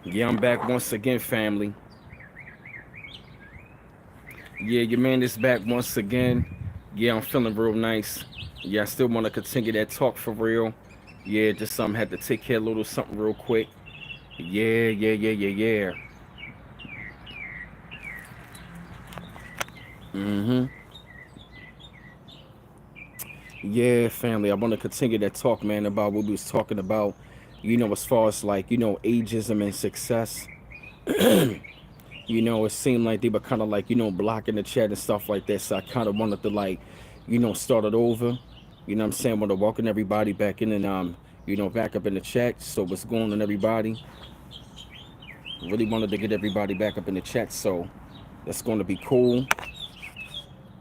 Yeah, I'm back once again, family. Yeah, your man is back once again. Yeah, I'm feeling real nice. Yeah, I still want to continue that talk for real. Yeah, just something had to take care of a little something real quick. Yeah. Mm-hmm. Yeah, family. I want to continue that talk, man, about what we was talking about. As far as like, ageism and success. It seemed like they were kind of like, blocking the chat and stuff like that. So I kind of wanted to like, start it over. I'm saying? Want to welcome everybody back in and back up in the chat. So what's going on, everybody? Really wanted to get everybody back up in the chat. So that's going to be cool.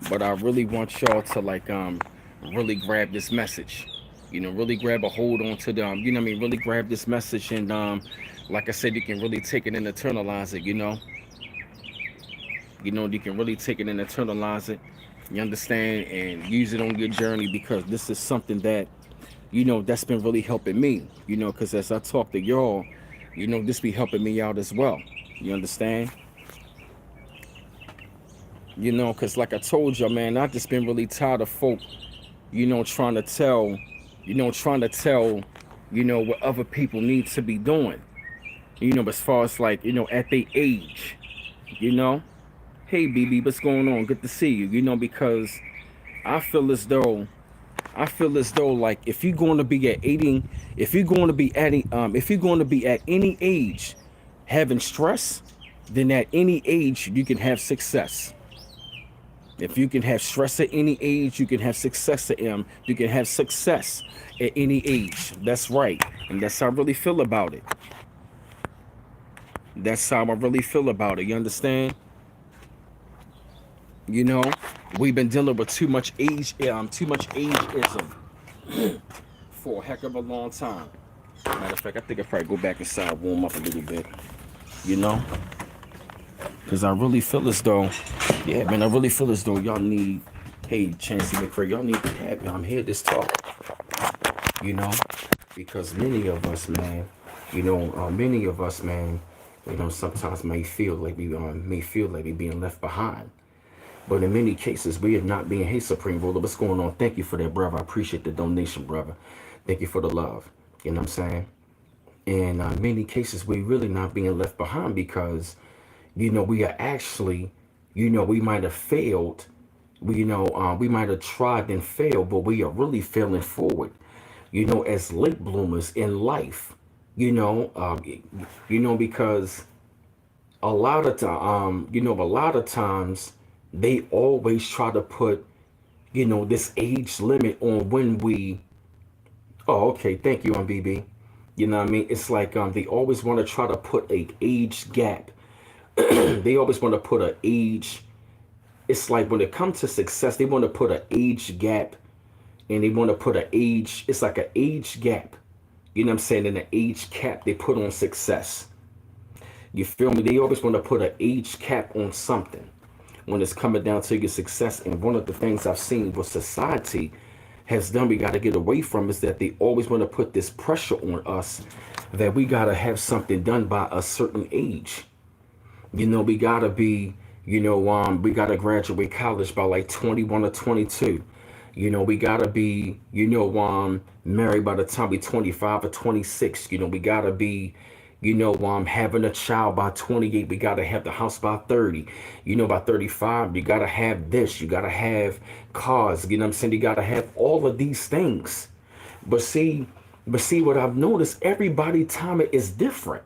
But I really want y'all to like really grab this message. Really grab a hold on to them. Really grab this message and like I said, you can really take it and internalize it. You can really take it and internalize it. You understand, and use it on your journey because this is something that that's been really helping me. Because as I talk to y'all, this be helping me out as well. You understand? Because like I told y'all, man, I just been really tired of folk, trying to tell, what other people need to be doing. As far as like, at their age, you know. Hey, BB, what's going on? Good to see you. Because I feel as though like if you're going to be at 80, if you're going to be at if you're going to be at any age having stress, then at any age you can have success. If you can have stress at any age, you can have success at you can have success at any age. That's right. And that's how I really feel about it. That's how I really feel about it. You understand? You know, we've been dealing with too much ageism for a heck of a long time. Matter of fact, I think I probably go back inside, warm up a little bit. You know, because I really feel as though, yeah, man, I really feel as though y'all need, hey, Chancey McCray, y'all need to have me. I'm here this talk. You know, because many of us, man, sometimes may feel like we being left behind. But in many cases, we are not being. Hey, Supreme Ruler, what's going on? Thank you for that, brother. I appreciate the donation, brother. Thank you for the love. You know what I'm saying? In many cases, we're really not being left behind because, we are actually, we might have failed. We might have tried and failed, but we are really failing forward. As late bloomers in life. Because a lot of times they always try to put, this age limit on when we. Oh, okay. Thank you, BB. You know what I mean? It's like they always want to try to put a age gap. They always want to put an age. It's like when it comes to success, they want to put an age gap, and they want to put an age. It's like an age gap. You know what I'm saying? And an age cap they put on success. You feel me? They always want to put an age cap on something when it's coming down to your success. And one of the things I've seen with society has done, we got to get away from is that they always want to put this pressure on us that we got to have something done by a certain age. We got to be, we got to graduate college by like 21 or 22. We got to be, married by the time we 25 or 26. We got to be, having a child by 28. We got to have the house by 30. By 35, you got to have this. You got to have cars. You know what I'm saying? You got to have all of these things. But see, what I've noticed, everybody timing is different.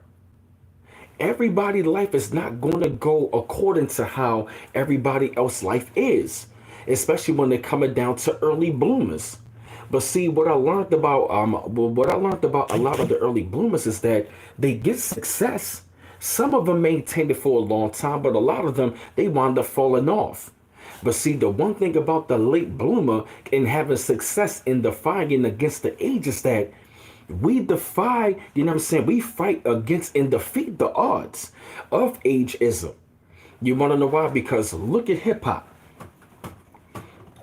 Everybody life is not going to go according to how everybody else life is, especially when they're coming down to early bloomers. But see, what I learned about a lot of the early bloomers is that they get success. Some of them maintain it for a long time, but a lot of them they wind up falling off. But see, the one thing about the late bloomer and having success in defying against the age is that we defy, you know what I'm saying? We fight against and defeat the odds of ageism. You want to know why? Because look at hip hop.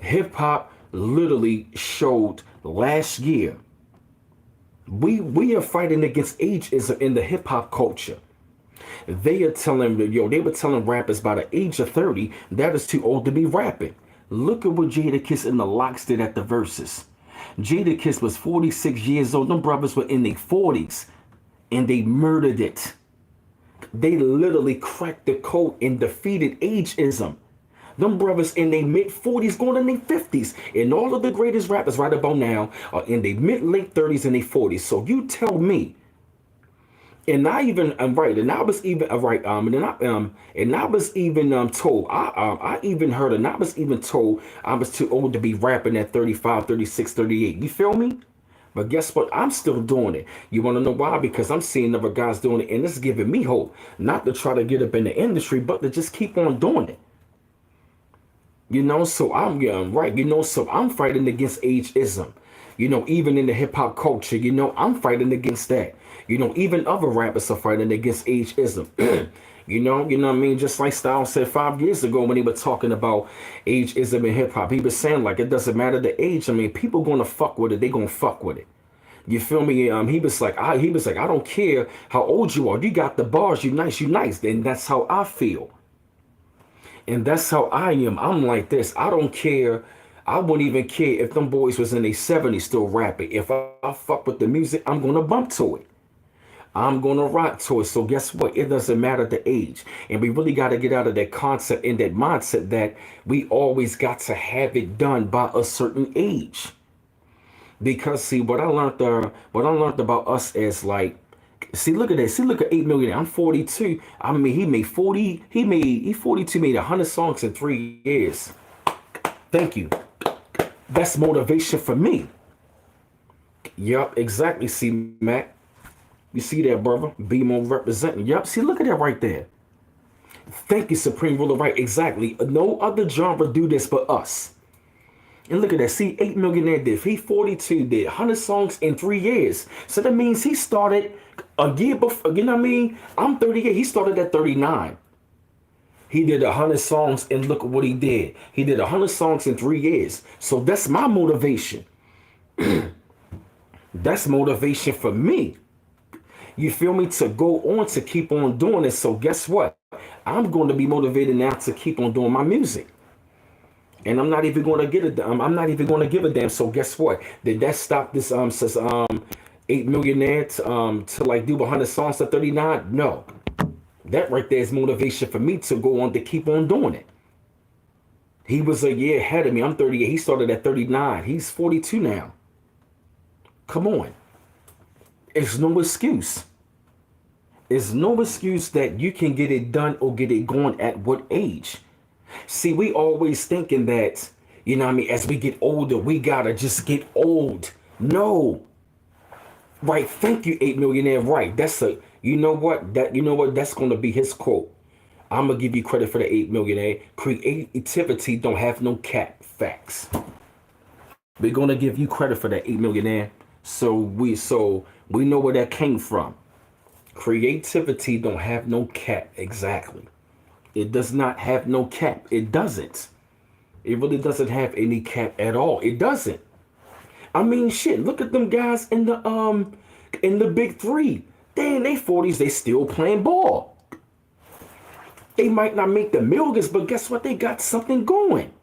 Hip hop literally showed last year we are fighting against ageism in the hip hop culture. They are telling, they were telling rappers by the age of 30 that is too old to be rapping. Look at what Jadakiss and the Lox did at the Versus. Jadakiss was 46 years old. Them brothers were in their 40s and they murdered it. They literally cracked the code and defeated ageism. Them brothers in their mid 40s going in their 50s. And all of the greatest rappers right about now are in their mid late 30s and their 40s. So you tell me. And I even I'm right, and I was even right, and I was even told, I even heard, and I was even told I was too old to be rapping at 35, 36, 38. You feel me? But guess what? I'm still doing it. You want to know why? Because I'm seeing other guys doing it, and it's giving me hope. Not to try to get up in the industry, but to just keep on doing it. You know, so I'm right. You know, so I'm fighting against ageism. You know, even in the hip hop culture, you know, I'm fighting against that. You know, even other rappers are fighting against ageism. You know what I mean? Just like Styles said 5 years ago when he was talking about ageism in hip hop, he was saying like it doesn't matter the age. I mean, people gonna fuck with it. They gonna fuck with it. You feel me? He was like, I don't care how old you are. You got the bars. You nice. You nice. And that's how I feel. And that's how I am. I'm like this. I don't care. I wouldn't even care if them boys was in their 70s still rapping. If I fuck with the music, I'm gonna bump to it. I'm going to rock to it. So guess what? It doesn't matter the age. And we really got to get out of that concept and that mindset that we always got to have it done by a certain age. Because see, what I learned about us is like, see, look at that. See, look at 8 Million. I'm 42. I mean, he 42, made 100 songs in 3 years. Thank you. That's motivation for me. Yup, exactly. See, Mac. You see that, brother? BMO representing. Yep. See, look at that right there. Thank you, Supreme Ruler. Right, exactly. No other genre do this but us. And look at that. See, 8 Millionaire did. He 42 did 100 songs in 3 years. So that means he started a year before. You know what I mean? I'm 38. He started at 39. He did 100 songs and look at what he did. He did 100 songs in 3 years. So that's my motivation. That's motivation for me. You feel me? To go on, to keep on doing it. So guess what? I'm going to be motivated now to keep on doing my music. And I'm not even going to get it. I'm not even going to give a damn. So guess what? Did that stop this 8 Millionaire to like do 100 songs to 39? No. That right there is motivation for me to go on to keep on doing it. He was a year ahead of me. I'm 38. He started at 39. He's 42 now. Come on. It's no excuse. It's no excuse that you can get it done or get it going at what age. See, we always thinking that, you know what I mean, as we get older, we gotta just get old. No. Right, thank you, 8 Millionaire. Right, that's a, you know what, that's gonna be his quote. I'm gonna give you credit for the 8 Millionaire. Creativity don't have no cap. Facts. We're gonna give you credit for that 8 Millionaire. So we know where that came from. Creativity don't have no cap. Exactly. It does not have no cap. It doesn't. It really doesn't have any cap at all. It doesn't. I mean, shit. Look at them guys in the big three. They in their 40s. They still playing ball. They might not make the millions, but guess what? They got something going.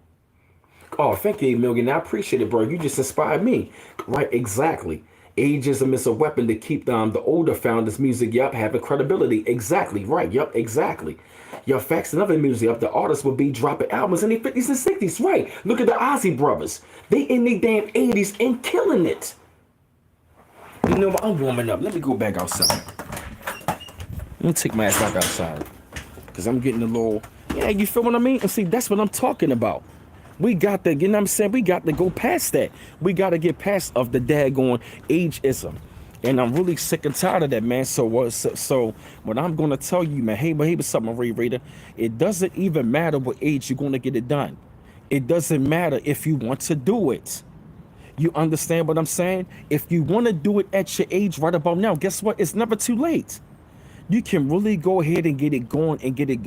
Oh, thank you, 8 Million. I appreciate it, bro. You just inspired me. Right, exactly. Ageism is a weapon to keep the older founders' music, yup, having credibility. Exactly, right, yup, exactly. Your facts and other music up, the artists will be dropping albums in their 50s and 60s, right. Look at the Ozzy brothers. They in their damn 80s and killing it. You know what, I'm warming up. Let me go back outside. Let me take my ass back outside. Because I'm getting a little, yeah, you feel what I mean? And see, that's what I'm talking about. We got to, you know what I'm saying? We got to go past that. We got to get past of the daggone ageism. And I'm really sick and tired of that, man. So what I'm going to tell you, man, hey, what's up, my Ray Raider? It doesn't even matter what age you're going to get it done. It doesn't matter if you want to do it. You understand what I'm saying? If you want to do it at your age right about now, guess what? It's never too late. You can really go ahead and get it going and get it.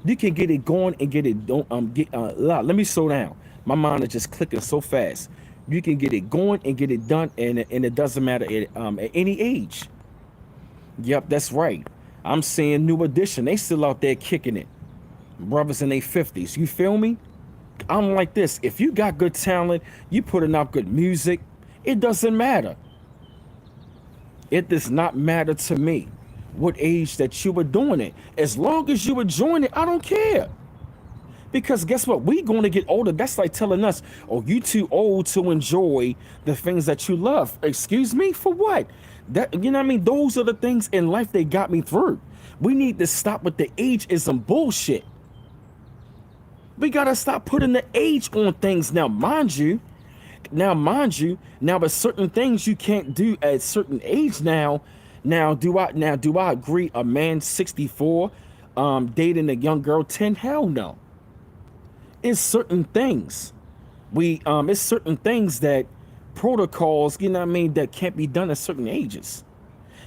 You can get it going and get it. Let me slow down. My mind is just clicking so fast. You can get it going and get it done, and it doesn't matter at any age. Yep, that's right. I'm seeing New Edition. They still out there kicking it. Brothers in their 50s. You feel me? I'm like this. If you got good talent, you putting out good music, it doesn't matter. It does not matter to me what age that you were doing it. As long as you were enjoying it, I don't care. Because guess what? We going to get older. That's like telling us, oh, you too old to enjoy the things that you love. Excuse me? For what? That, you know what I mean? Those are the things in life that got me through. We need to stop with the ageism bullshit. We got to stop putting the age on things. Now, mind you, but certain things you can't do at certain age now. Do I agree a man 64 dating a young girl 10? Hell no. It's certain things. It's certain things that protocols, you know what I mean, that can't be done at certain ages.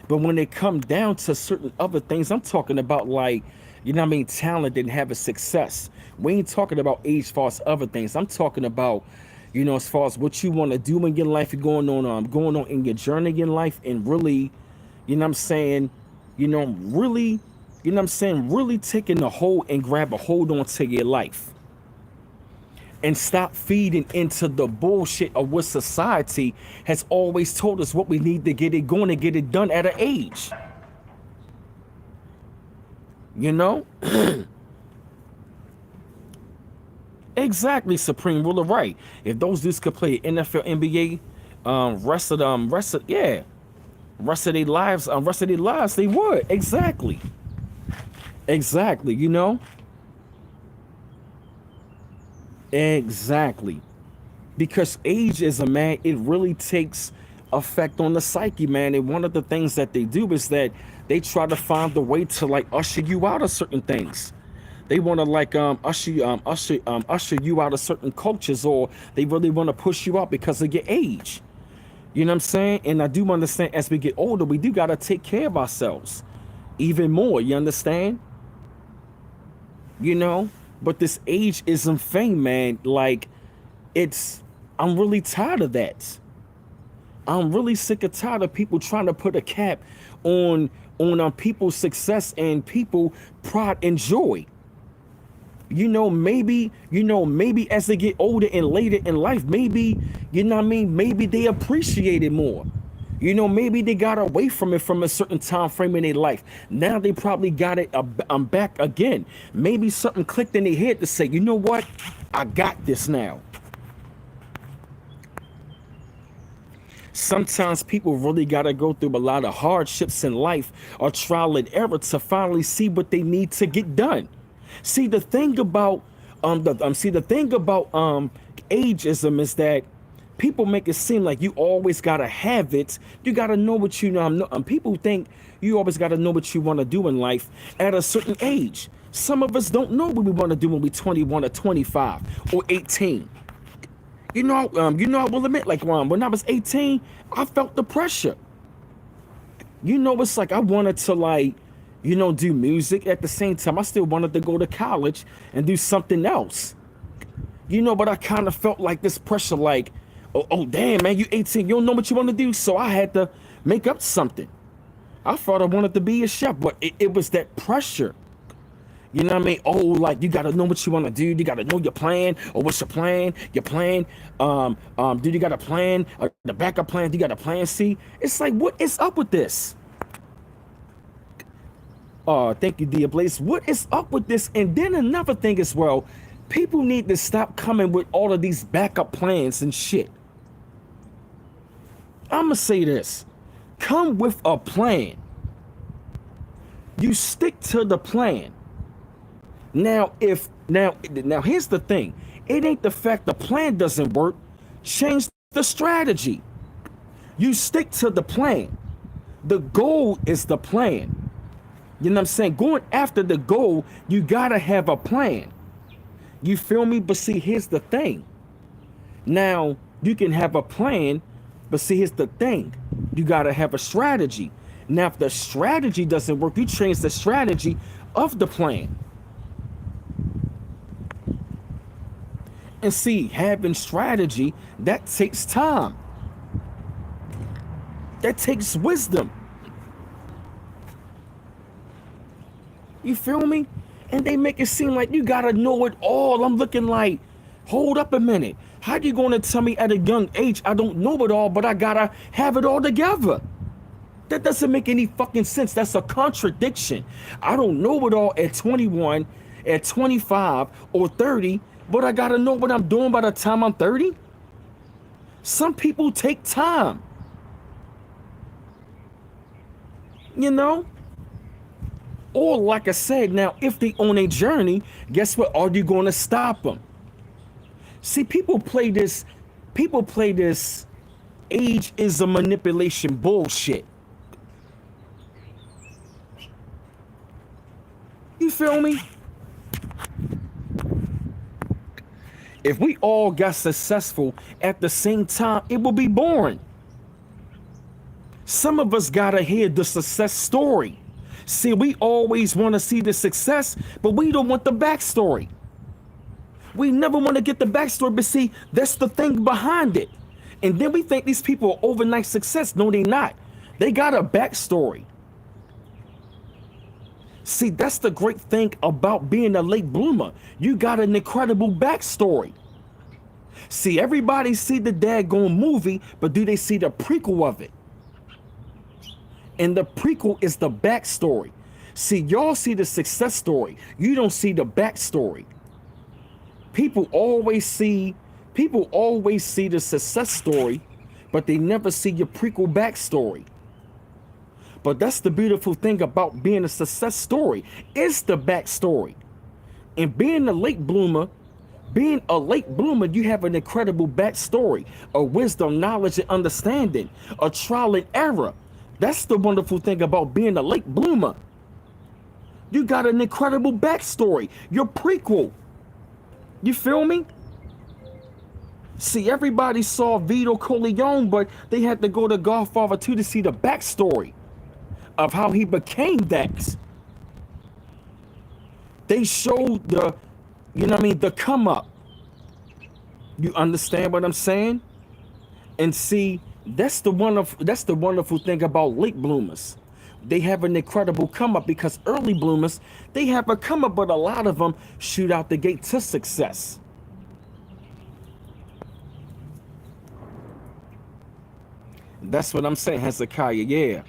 But when it comes down to certain other things, I'm talking about, like, you know what I mean, talent and having success. We ain't talking about age as far as other things. I'm talking about, you know, as far as what you want to do in your life, you're going on in your journey in life, and really, you know what I'm saying, really taking the hold and grab a hold on to your life. And stop feeding into the bullshit of what society has always told us what we need to get it going and get it done at an age. You know? Exactly, Supreme Ruler, right. If those dudes could play NFL, NBA, rest of their lives, they would. Exactly, you know? Exactly. Because age is man, it really takes effect on the psyche, man. And one of the things that they do is that they try to find the way to, like, usher you out of certain things. They want to, like, usher you out of certain cultures, or they really want to push you out because of your age. You know what I'm saying? And I do understand, as we get older, we do got to take care of ourselves even more. You understand? You know? But this ageism thing, man, like, I'm really tired of that. I'm really sick and tired of people trying to put a cap on people's success and people pride and joy. Maybe as they get older and later in life, maybe, you know what I mean, maybe they appreciate it more. Maybe they got away from it from a certain time frame in their life. Now they probably got it back again. Maybe something clicked in their head to say, you know what? I got this now. Sometimes people really got to go through a lot of hardships in life or trial and error to finally see what they need to get done. See, the thing about ageism is that people make it seem like you always gotta have it. You gotta know what you know. People think you always gotta know what you want to do in life at a certain age. Some of us don't know what we want to do when we're 21 or 25 or 18. I will admit, like, when I was 18, I felt the pressure. It's like I wanted to, like, do music. At the same time, I still wanted to go to college and do something else. But I kind of felt like this pressure, like, oh damn, man, you 18, you don't know what you want to do. So I had to make up something. I thought I wanted to be a chef, but it was that pressure. You know what I mean? Oh, like, you got to know what you want to do. You got to know your plan. Or what's your plan? Your plan. Dude, you got a plan? The backup plan? Do you got a plan C? It's like, what is up with this? Thank you, Dia Blaze. What is up with this? And then another thing as well, people need to stop coming with all of these backup plans and shit. I'm going to say this. Come with a plan. You stick to the plan. Now here's the thing. It ain't the fact the plan doesn't work. Change the strategy. You stick to the plan. The goal is the plan. You know what I'm saying? Going after the goal, you gotta have a plan. You feel me? But see, here's the thing. Now, you can have a plan, but see, here's the thing. You gotta have a strategy. Now, if the strategy doesn't work, you change the strategy of the plan. And see, having strategy, that takes time. That takes wisdom. You feel me? And they make it seem like you gotta know it all. I'm looking like, hold up a minute. How you gonna tell me at a young age I don't know it all, but I gotta have it all together? That doesn't make any fucking sense. That's a contradiction. I don't know it all at 21, at 25, or 30, but I gotta know what I'm doing by the time I'm 30. Some people take time. You know? Or like I said, now if they on a journey, guess what? Are you gonna stop them? See, people play this age is a manipulation bullshit. You feel me? If we all got successful at the same time, it will be boring. Some of us gotta hear the success story. See, we always want to see the success, but we don't want the backstory. We never want to get the backstory, but see, that's the thing behind it. And then we think these people are overnight success. No, they not. They got a backstory. See, that's the great thing about being a late bloomer. You got an incredible backstory. See, everybody see the daggone movie, but do they see the prequel of it? And the prequel is the backstory. See, y'all see the success story. You don't see the backstory. People always see the success story, but they never see your prequel backstory. But that's the beautiful thing about being a success story. It's the backstory. And being a late bloomer, you have an incredible backstory, a wisdom, knowledge, and understanding, a trial and error. That's the wonderful thing about being a late bloomer. You got an incredible backstory, your prequel. You feel me? See, everybody saw Vito Corleone, but they had to go to Godfather 2 to see the backstory of how he became that. They showed the, the come up. You understand what I'm saying? And see, that's the wonderful thing about late bloomers. They have an incredible come up because early bloomers, they have a come up, but a lot of them shoot out the gate to success. That's what I'm saying, Hezekiah. Yeah.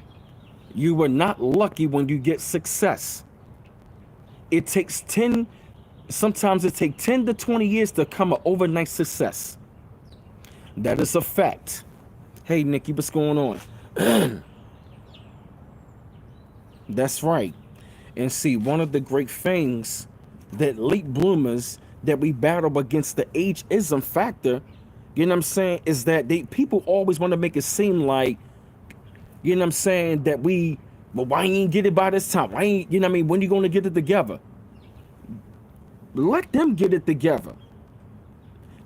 You were not lucky when you get success. It takes sometimes it takes 10 to 20 years to come an overnight success. That is a fact. Hey, Nikki, what's going on? That's right. And see, one of the great things that late bloomers that we battle against the ageism factor, you know what I'm saying, is that people always want to make it seem like, you know what I'm saying, that why ain't get it by this time? Why ain't, you know what I mean, when you going to get it together? Let them get it together.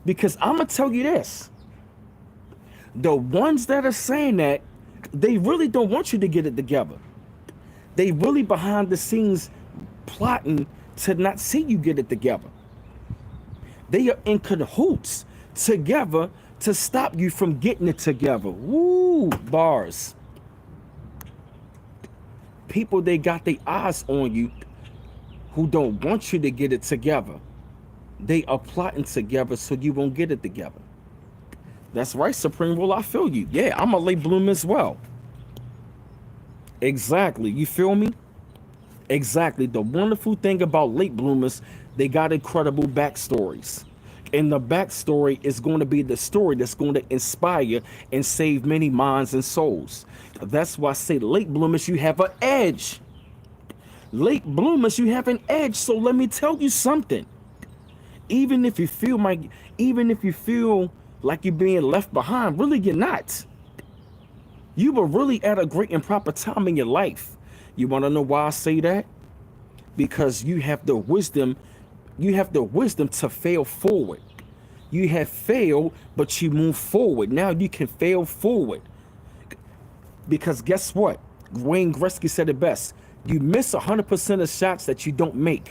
Because I'm going to tell you this. The ones that are saying that, they really don't want you to get it together. They really behind the scenes plotting to not see you get it together. They are in cahoots together to stop you from getting it together. Woo, bars. People, they got their eyes on you who don't want you to get it together. They are plotting together so you won't get it together. That's right, Supreme Rule, I feel you. Yeah, I'm a late bloomer as well. Exactly, you feel me? Exactly. The wonderful thing about late bloomers, they got incredible backstories. And the backstory is going to be the story that's going to inspire and save many minds and souls. That's why I say late bloomers, you have an edge. Late bloomers, you have an edge. So let me tell you something. Even if you feel like you're being left behind, really you're not. You were really at a great and proper time in your life. You want to know why I say that? Because you have the wisdom. You have the wisdom to fail forward. You have failed, but you move forward. Now you can fail forward. Because guess what? Wayne Gretzky said it best. You miss 100% of shots that you don't make.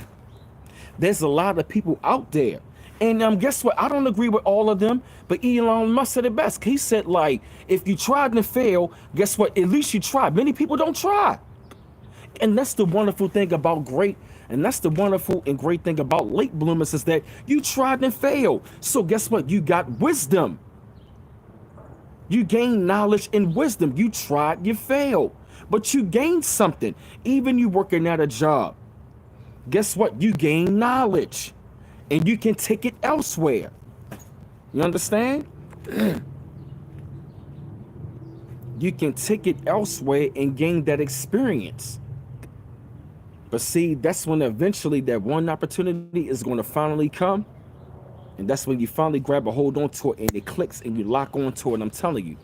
There's a lot of people out there. And guess what? I don't agree with all of them, but Elon Musk said it best. He said, like, if you tried and failed, guess what? At least you tried. Many people don't try. And that's the wonderful thing about and that's the wonderful and great thing about late bloomers is that you tried and failed. So guess what? You got wisdom. You gained knowledge and wisdom. You tried, you failed, but you gained something. Even you working at a job, guess what? You gain knowledge and you can take it elsewhere. You understand? You can take it elsewhere and gain that experience. But see, that's when eventually that one opportunity is going to finally come. And that's when you finally grab a hold onto it and it clicks and you lock onto it. I'm telling you,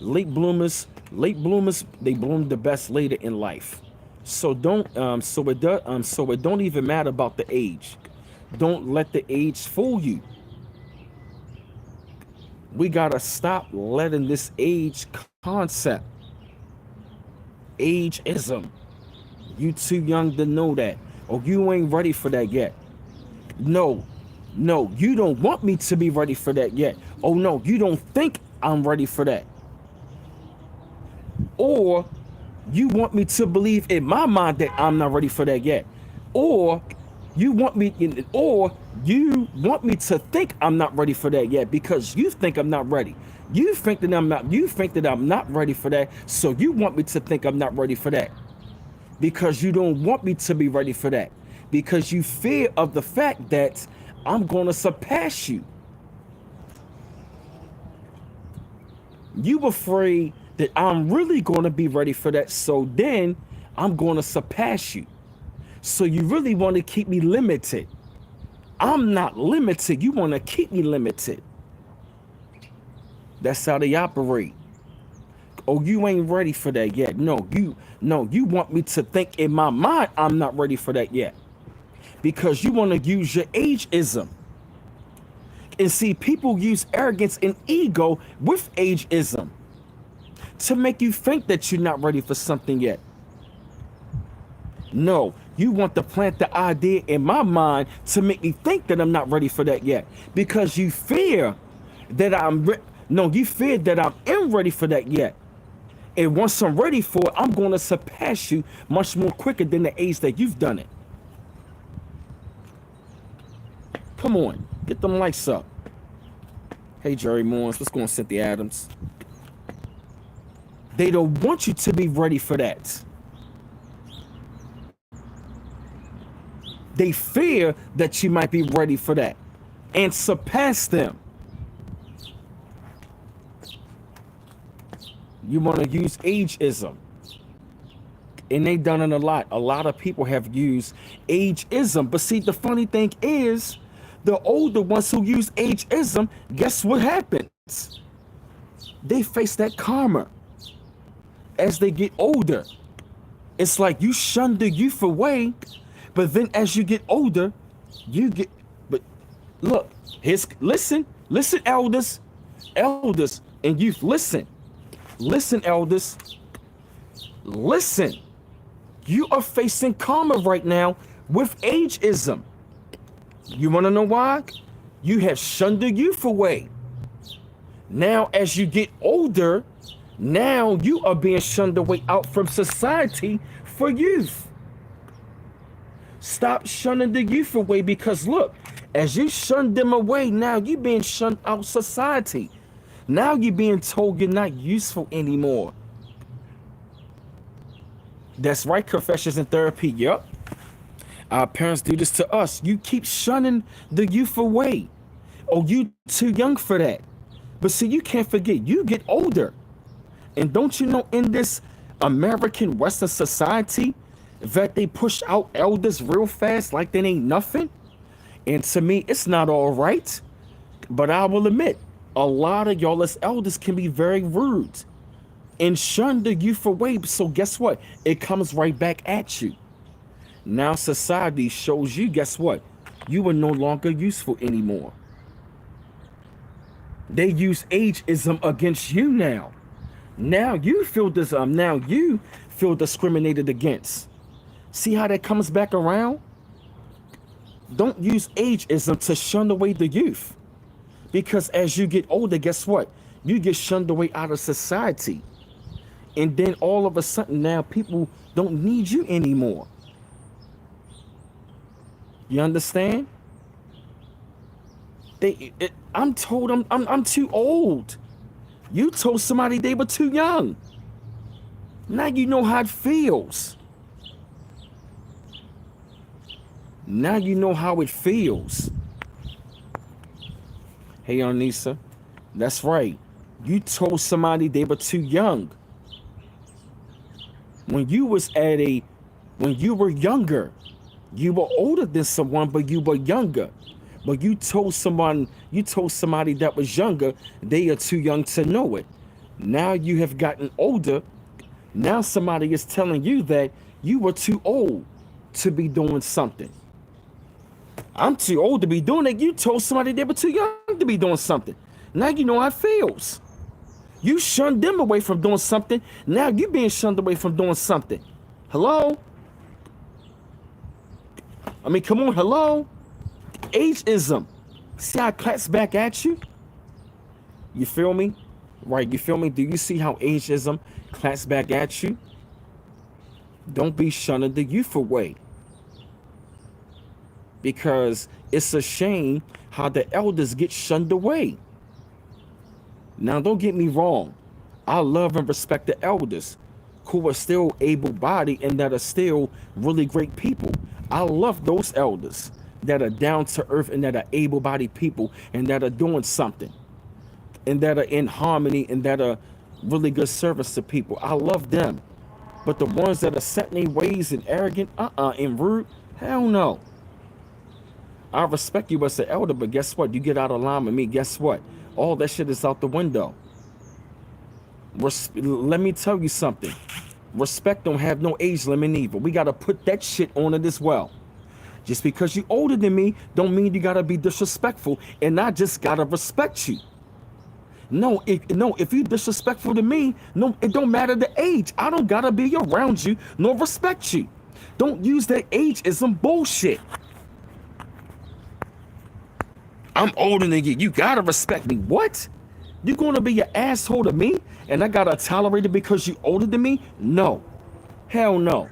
late bloomers, they bloom the best later in life. So don't, so it don't even matter about the age. Don't let the age fool you. We gotta stop letting this age concept, ageism. You too young to know that. Or you ain't ready for that yet. No, you don't want me to be ready for that yet. Oh no, you don't think I'm ready for that. Or you want me to believe in my mind that I'm not ready for that yet. Or you want me to think I'm not ready for that yet because you think I'm not ready. You think that I'm not ready for that, so you want me to think I'm not ready for that. Because you don't want me to be ready for that. Because you fear of the fact that I'm going to surpass you. You afraid that I'm really going to be ready for that, so then I'm going to surpass you. So you really want to keep me limited. I'm not limited. You want to keep me limited. That's how they operate. Oh, you ain't ready for that yet. No, you want me to think in my mind I'm not ready for that yet. Because you want to use your ageism. And see, people use arrogance and ego with ageism to make you think that you're not ready for something yet. No, you want to plant the idea in my mind to make me think that I'm not ready for that yet. Because you fear that you fear that I am ready for that yet. And once I'm ready for it, I'm going to surpass you much more quicker than the age that you've done it. Come on, get them lights up. Hey, Jerry Morris, what's going on, Cynthia Adams? They don't want you to be ready for that. They fear that you might be ready for that and surpass them. You want to use ageism. And they've done it a lot. A lot of people have used ageism. But see, the funny thing is, the older ones who use ageism, guess what happens? They face that karma as they get older. It's like you shun the youth away, but then as you get older, but look, listen, elders and youth, listen, elders, listen. You are facing karma right now with ageism. You want to know why? You have shunned the youth away. Now, as you get older, now you are being shunned away out from society for youth. Stop shunning the youth away because look, as you shun them away, now you're being shunned out society. Now you're being told you're not useful anymore. That's right, Confessions in Therapy. Yup. Our parents do this to us. You keep shunning the youth away. Oh, you too young for that. But see, you can't forget, you get older. And don't you know in this American Western society that they push out elders real fast like they ain't nothing? And to me, it's not all right. But I will admit, a lot of y'all as elders can be very rude and shun the youth away. So guess what? It comes right back at you. Now society shows you, guess what? You are no longer useful anymore. They use ageism against you now. Now you feel discriminated against. See how that comes back around? Don't use ageism to shun away the youth. Because as you get older, guess what? You get shunned away out of society. And then all of a sudden now people don't need you anymore. You understand? I'm told I'm too old. You told somebody they were too young. Now you know how it feels. Now you know how it feels. Hey, Anissa, that's right. You told somebody they were too young. When you were younger, you were older than someone, but you were younger. But you told somebody that was younger, they are too young to know it. Now you have gotten older. Now somebody is telling you that you were too old to be doing something. I'm too old to be doing it. You told somebody they were too young to be doing something. Now you know how it feels. You shunned them away from doing something. Now you being shunned away from doing something. Hello? I mean, come on, hello? Ageism. See how it claps back at you? You feel me? Right, you feel me? Do you see how ageism claps back at you? Don't be shunning the youth away. Because it's a shame how the elders get shunned away. Now, don't get me wrong. I love and respect the elders who are still able-bodied and that are still really great people. I love those elders that are down to earth and that are able-bodied people and that are doing something and that are in harmony and that are really good service to people. I love them. But the ones that are set in their ways and arrogant, and rude, hell no. I respect you as an elder, but guess what? You get out of line with me, guess what? All that shit is out the window. Let me tell you something. Respect don't have no age limit either. We got to put that shit on it as well. Just because you older than me don't mean you got to be disrespectful, and I just got to respect you. No, if you disrespectful to me, no, it don't matter the age. I don't got to be around you nor respect you. Don't use that ageism bullshit. I'm older than you. You gotta respect me. What? You gonna be an asshole to me and I gotta tolerate it because you older than me? No. Hell no.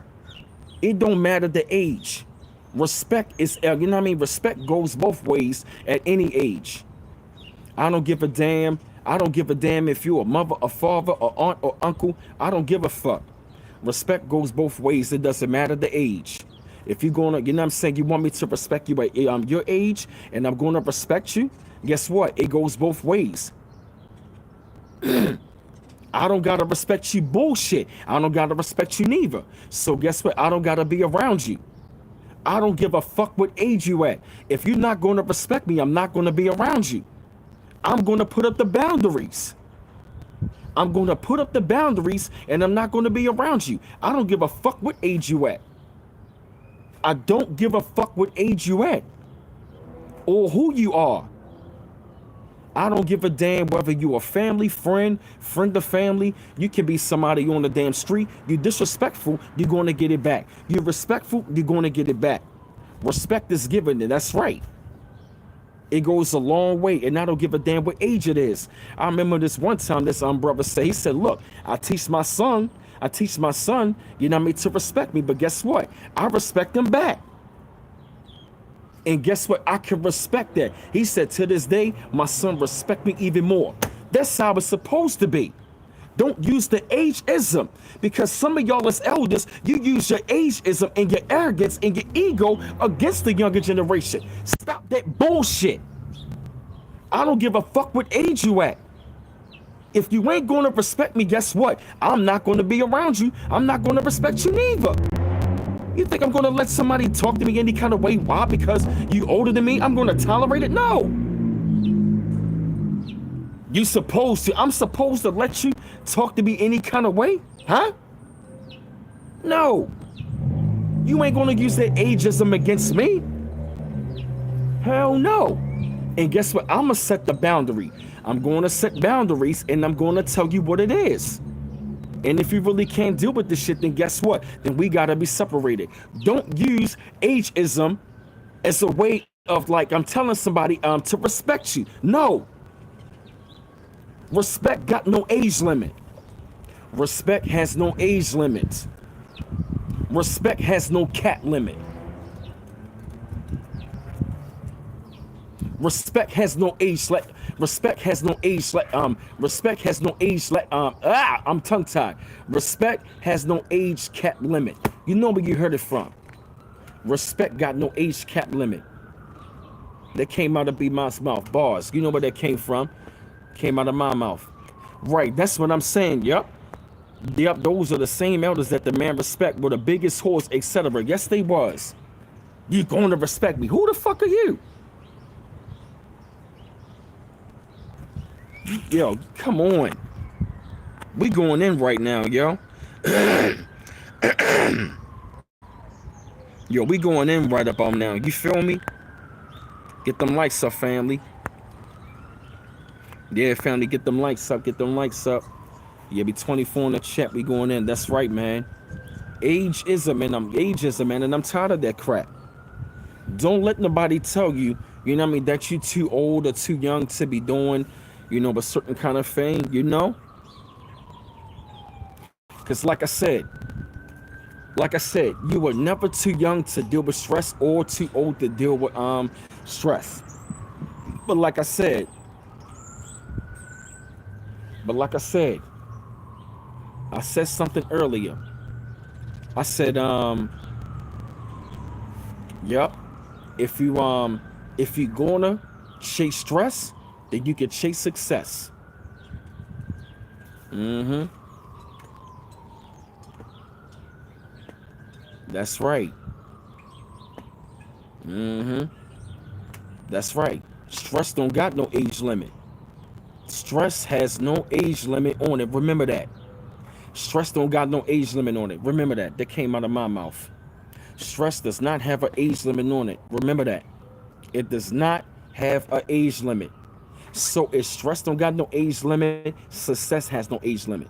It don't matter the age. Respect is, you know what I mean? Respect goes both ways at any age. I don't give a damn. I don't give a damn if you're a mother, a father, or aunt, or uncle. I don't give a fuck. Respect goes both ways. It doesn't matter the age. If you're gonna, you know what I'm saying, you want me to respect you at your age and I'm gonna respect you, guess what? It goes both ways. I don't gotta respect you bullshit. I don't gotta respect you neither. So guess what? I don't gotta be around you. I don't give a fuck what age you at. If you're not gonna respect me, I'm not gonna be around you. I'm gonna put up the boundaries. I'm gonna put up the boundaries and I'm not gonna be around you. I don't give a fuck what age you at. I don't give a fuck what age you at or who you are. I don't give a damn whether you a family, friend of family. You can be somebody on the damn street. You disrespectful, you're going to get it back. You're respectful, you're going to get it back. Respect is given, and that's right. It goes a long way, and I don't give a damn what age it is. I remember this one time this brother said, he said, look, I teach my son, you know what I mean, to respect me. But guess what? I respect him back. And guess what? I can respect that. He said, to this day, my son respect me even more. That's how it's supposed to be. Don't use the ageism, because some of y'all as elders, you use your ageism and your arrogance and your ego against the younger generation. Stop that bullshit. I don't give a fuck what age you at. If you ain't going to respect me, guess what? I'm not going to be around you. I'm not going to respect you neither. You think I'm going to let somebody talk to me any kind of way? Why? Because you older than me? I'm going to tolerate it? No. You supposed to. I'm supposed to let you talk to me any kind of way? Huh? No. You ain't going to use that ageism against me. Hell no. And guess what? I'm going to set the boundary. I'm going to set boundaries and I'm going to tell you what it is. And if you really can't deal with this shit, then guess what? Then we got to be separated. Don't use ageism as a way of, like, I'm telling somebody to respect you. No. Respect got no age limit. Respect has no age limit. Respect has no cap limit. Respect has no age like respect has no age like respect has no age like I'm tongue tied. Respect has no age cap limit. You know where you heard it from. Respect got no age cap limit. That came out of B Mouse mouth. Bars. You know where that came from? Came out of my mouth. Right, that's what I'm saying. Yep. Yep, those are the same elders that the man respect were the biggest horse, etc. Yes, they was. You going to respect me. Who the fuck are you? Yo, come on. We going in right now, yo. Yo, we going in right up on now. You feel me? Get them lights up, family. Yeah, family, get them lights up. Get them lights up. Yeah, be 24 in the chat. We going in. That's right, man. Ageism, and I'm tired of that crap. Don't let nobody tell you, you know what I mean, that you too old or too young to be doing, you know, a certain kind of thing, you know? Because like I said, you were never too young to deal with stress or too old to deal with stress. But like I said, I said something earlier. I said, yep, if you gonna chase stress, then you can chase success. That's right. That's right. Stress don't got no age limit. Stress has no age limit on it. Remember that. Stress don't got no age limit on it. Remember that. That came out of my mouth. Stress does not have an age limit on it. Remember that. It does not have an age limit. So if stress don't got no age limit, success has no age limit.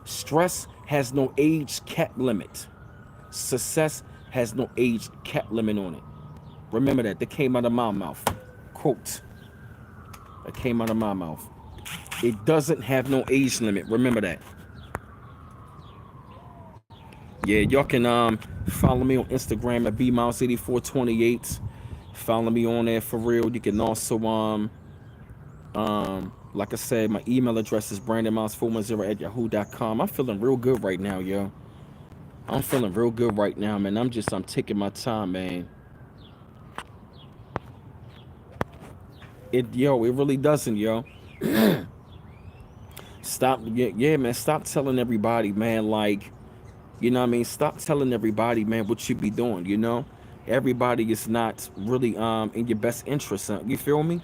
Stress has no age cap limit. Success has no age cap limit on it. Remember that. That came out of my mouth. Quote. That came out of my mouth. It doesn't have no age limit. Remember that. Yeah, y'all can follow me on Instagram at bmouse8428. Follow me on there for real. You can also like I said, my email address is brandonmouse410@yahoo.com. I'm feeling real good right now, yo. I'm feeling real good right now, man. I'm taking my time, man. It really doesn't, yo. Stop, yeah, man. Stop telling everybody, man, like, you know what I mean? Stop telling everybody, man, what you be doing, you know? Everybody is not really in your best interest. You feel me?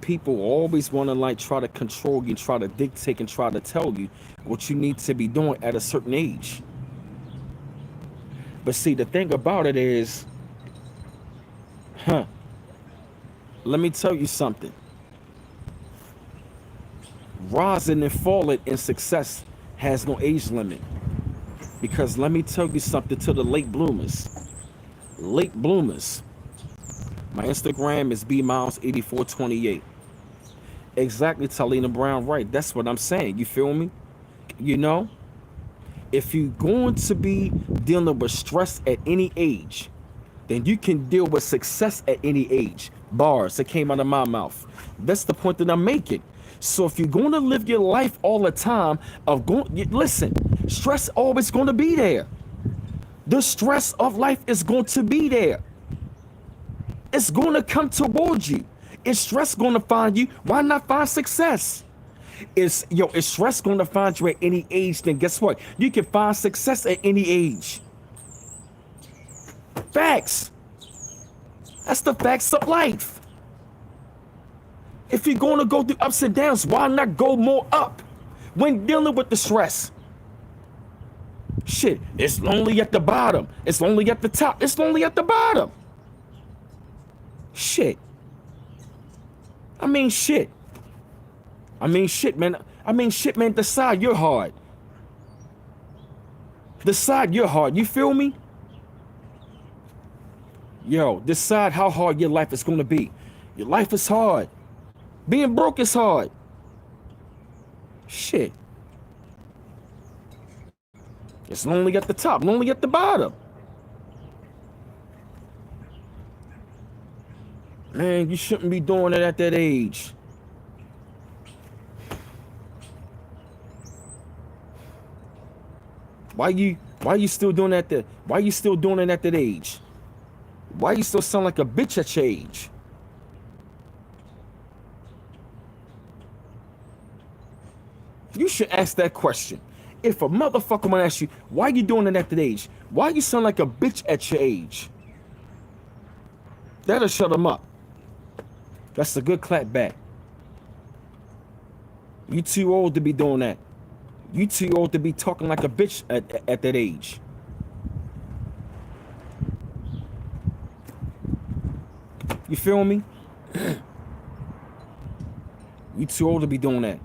People always want to like try to control you, try to dictate and try to tell you what you need to be doing at a certain age. But see, the thing about it is, let me tell you something. Rising and falling in success has no age limit. Because let me tell you something to the late bloomers. Late bloomers. My Instagram is bmiles8428. Exactly, Talina Brown, right. That's what I'm saying. You feel me? You know? If you're going to be dealing with stress at any age, then you can deal with success at any age. Bars that came out of my mouth. That's the point that I'm making. So if you're going to live your life all the time of listen, stress always going to be there. The stress of life is going to be there. It's going to come towards you. Is stress going to find you? Why not find success? Is stress going to find you at any age? Then guess what? You can find success at any age. Facts. That's the facts of life. If you're going to go through ups and downs, why not go more up when dealing with the stress? Shit, it's lonely at the bottom. It's lonely at the top. It's lonely at the bottom. Shit. I mean, shit, man. Decide you're hard. Decide you're hard. You feel me? Yo, decide how hard your life is going to be. Your life is hard. Being broke is hard. Shit. It's lonely at the top, lonely at the bottom. Man, you shouldn't be doing it at that age. Why you still doing that? Why you still doing it at that age? Why you still sound like a bitch at your age? You should ask that question. If a motherfucker wanna ask you, why you doing it at that age? Why you sound like a bitch at your age? That'll shut them up. That's a good clap back. You too old to be doing that. You too old to be talking like a bitch at that age. You feel me? You too old to be doing that.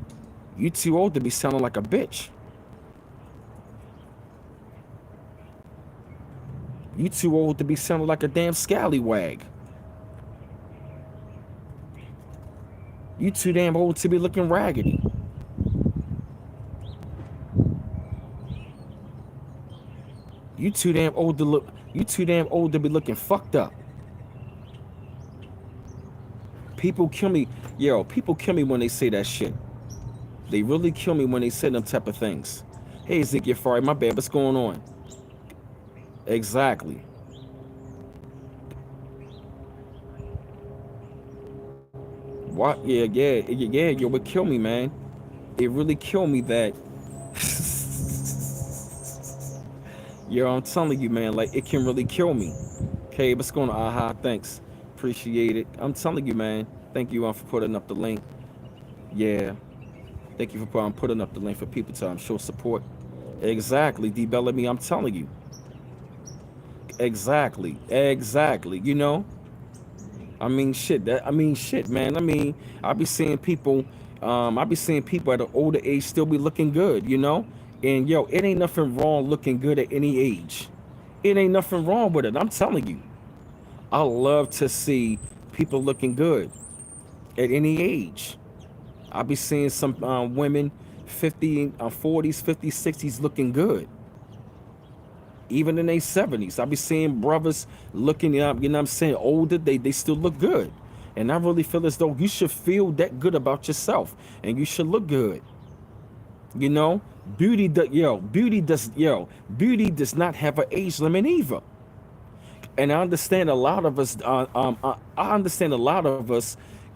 You too old to be sounding like a bitch. You too old to be sounding like a damn scallywag. You too damn old to be looking raggedy. You too damn old to look. You too damn old to be looking fucked up. People kill me. Yo, people kill me when they say that shit. They really kill me when they say them type of things. Hey, Ezekiel Fari, my bad. What's going on? Exactly. What? Yeah. Yo, it would kill me, man. It really killed me that. Yo, I'm telling you, man. Like, it can really kill me. Okay, what's going on? Aha, thanks. Appreciate it. I'm telling you, man. Thank you for putting up the link. Yeah. Thank you for putting up the link for people to show support. Exactly, D Bellamy. I'm telling you. Exactly. You know. I mean, shit, man. I be seeing people. I be seeing people at an older age still be looking good. You know. And yo, it ain't nothing wrong looking good at any age. It ain't nothing wrong with it. I'm telling you. I love to see people looking good at any age. I be seeing some women 50, 40s, 50s, 60s looking good. Even in their 70s. I be seeing brothers looking up, you know what I'm saying, older, they still look good. And I really feel as though you should feel that good about yourself. And you should look good. You know? Beauty does not have an age limit either. And I understand a lot of us,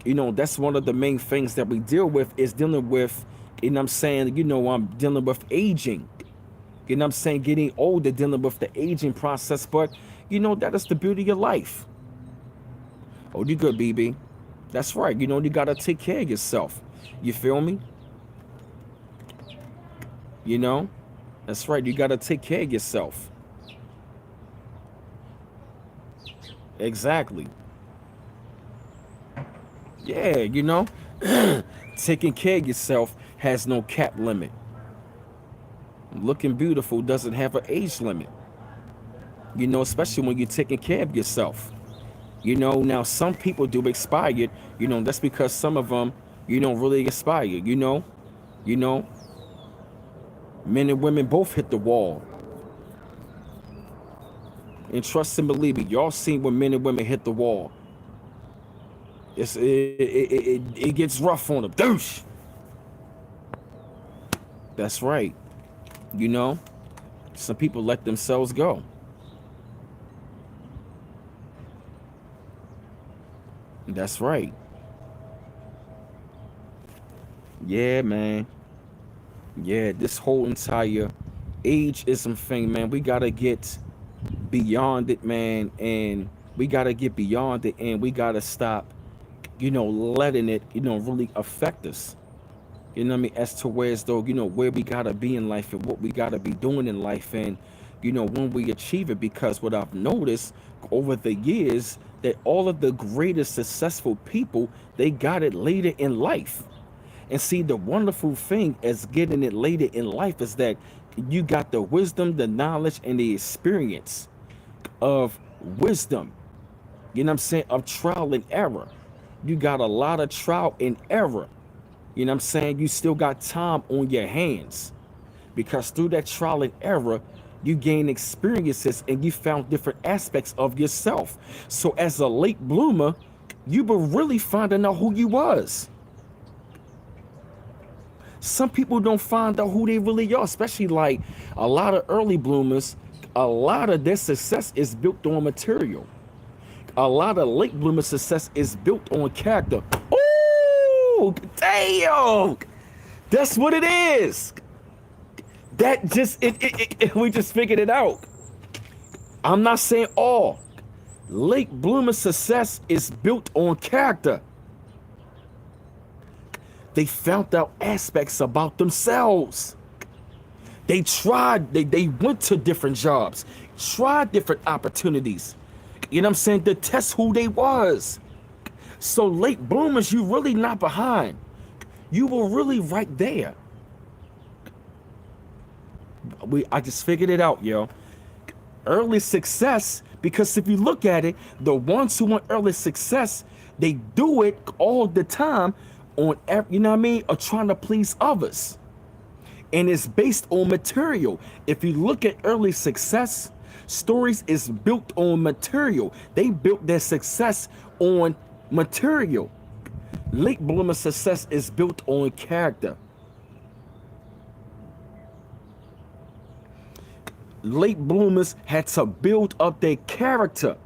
you know, that's one of the main things that we deal with is dealing with, you know what I'm saying, you know, I'm dealing with aging. You know what I'm saying, getting older, dealing with the aging process. But, you know, that is the beauty of life. Oh, you good, BB? That's right. You know, you got to take care of yourself. You feel me? You know? That's right. You got to take care of yourself. Exactly. Yeah, you know, taking care of yourself has no cap limit. Looking beautiful doesn't have an age limit. You know, especially when you're taking care of yourself. You know, now some people do expire. You know, that's because some of them, you don't really expire. You know, men and women both hit the wall. And trust and believe me, y'all seen when men and women hit the wall. It gets rough on them. Douche. That's right. You know, some people let themselves go. That's right. Yeah, man. Yeah, this whole entire ageism thing, man, we gotta get beyond it, man, and we gotta get beyond it, and we gotta stop, you know, letting it, you know, really affect us. You know what I mean? As to where as though, you know, where we gotta be in life and what we gotta be doing in life, and, you know, when we achieve it. Because what I've noticed over the years that all of the greatest successful people, they got it later in life. And see, the wonderful thing as getting it later in life is that you got the wisdom, the knowledge, and the experience of wisdom. You know what I'm saying? Of trial and error. You got a lot of trial and error. You know what I'm saying? You still got time on your hands. Because through that trial and error, You gain experiences and you found different aspects of yourself. So as a late bloomer, you were really finding out who you was. Some people don't find out who they really are, especially like a lot of early bloomers. A lot of their success is built on material. A lot of late bloomer success is built on character. Oh, damn! That's what it is. That just we just figured it out. I'm not saying all. Late bloomer success is built on character. They found out aspects about themselves. They tried, they went to different jobs, tried different opportunities. You know what I'm saying? To test who they was. So late bloomers, you really not behind. You were really right there. I just figured it out, yo. Early success, because if you look at it, the ones who want early success, they do it all the time on, you know what I mean, or trying to please others. And it's based on material. If you look at early success, stories is built on material. They built their success on material. Late bloomer success is built on character. Late bloomers had to build up their character.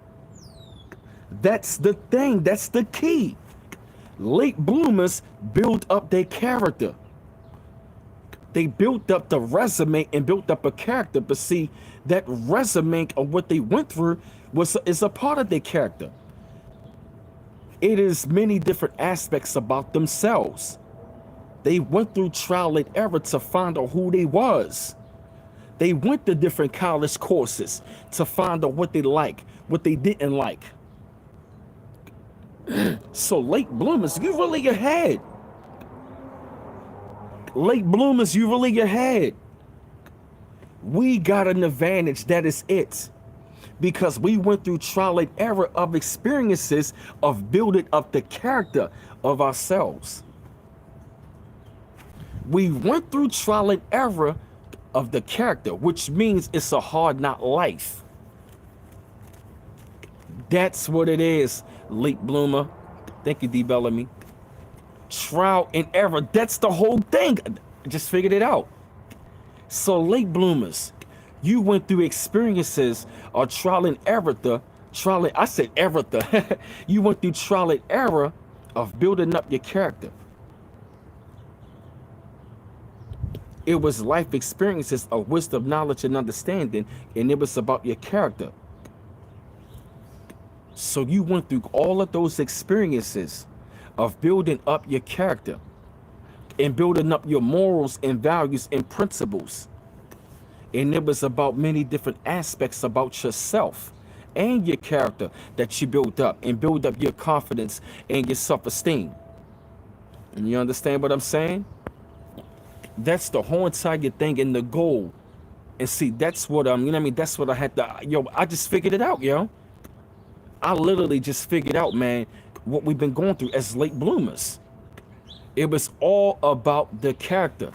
That's the thing. That's the key. Late bloomers build up their character. They built up the resume and built up a character. But see, that resume of what they went through is a part of their character. It is many different aspects about themselves. They went through trial and error to find out who they was. They went to different college courses to find out what they like, what they didn't like. So late bloomers, you really ahead. Late bloomers, you really ahead. We got an advantage, that is it. Because we went through trial and error of experiences of building up the character of ourselves. We went through trial and error of the character, which means it's a hard knock life. That's what it is, late bloomer. Thank you, D. Bellamy. Trial and error, that's the whole thing. I just figured it out. So late bloomers, you went through experiences of trial and error. I said error. You went through trial and error of building up your character. It was life experiences of wisdom, knowledge, and understanding, and it was about your character. So you went through all of those experiences of building up your character and building up your morals and values and principles. And it was about many different aspects about yourself and your character that you built up and build up your confidence and your self-esteem. And you understand what I'm saying? That's the whole entire thing and the goal. And see, that's what you know what I mean? That's what I had to, I just figured it out, yo. I literally just figured out, man, what we've been going through as late bloomers. It was all about the character.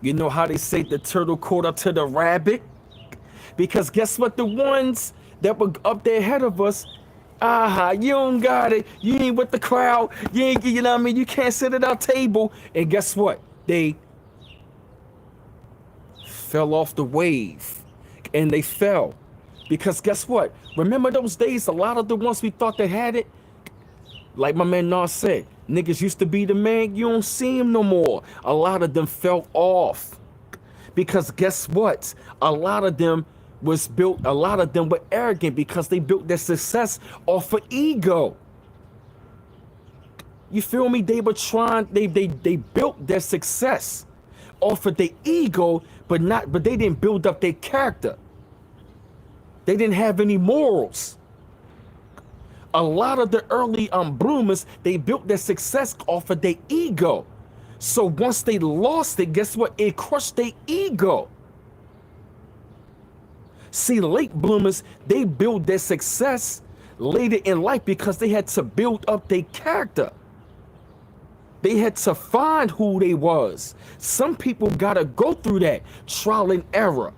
You know how they say the turtle caught up to the rabbit? Because guess what? The ones that were up there ahead of us, you don't got it. You ain't with the crowd. You ain't, you know what I mean? You can't sit at our table. And guess what? They fell off the wave. And they fell. Because guess what? Remember those days, a lot of the ones we thought they had it? Like my man Nas said, niggas used to be the man, you don't see him no more. A lot of them fell off. Because guess what? A lot of them were arrogant because they built their success off of ego. You feel me? They were trying, they built their success off of their ego, but they didn't build up their character. They didn't have any morals. A lot of the early bloomers, they built their success off of their ego. So once they lost it, guess what? It crushed their ego. See, late bloomers, they build their success later in life because they had to build up their character. They had to find who they was. Some people gotta go through that trial and error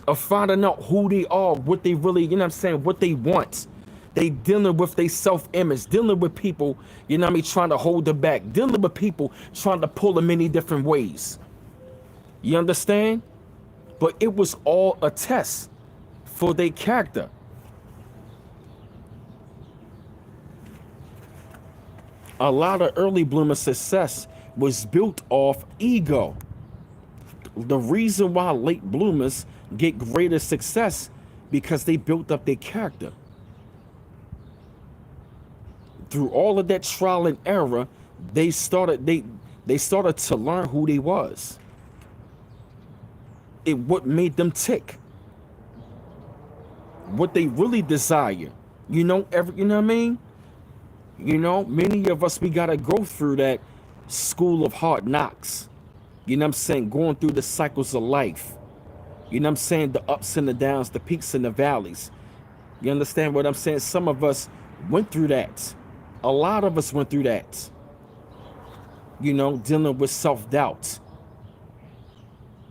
of finding out who they are, what they really, you know what I'm saying, what they want. They dealing with their self-image, dealing with people, you know what I mean, trying to hold them back, dealing with people trying to pull them many different ways. You understand? But it was all a test for their character. A lot of early bloomer success was built off ego. The reason why late bloomers get greater success because they built up their character. Through all of that trial and error, they started to learn who they was. What made them tick. What they really desire. You know what I mean? You know, many of us, we gotta go through that school of hard knocks. You know what I'm saying? Going through the cycles of life. You know what I'm saying? The ups and the downs, the peaks and the valleys. You understand what I'm saying? Some of us went through that. A lot of us went through that. You know, dealing with self-doubt.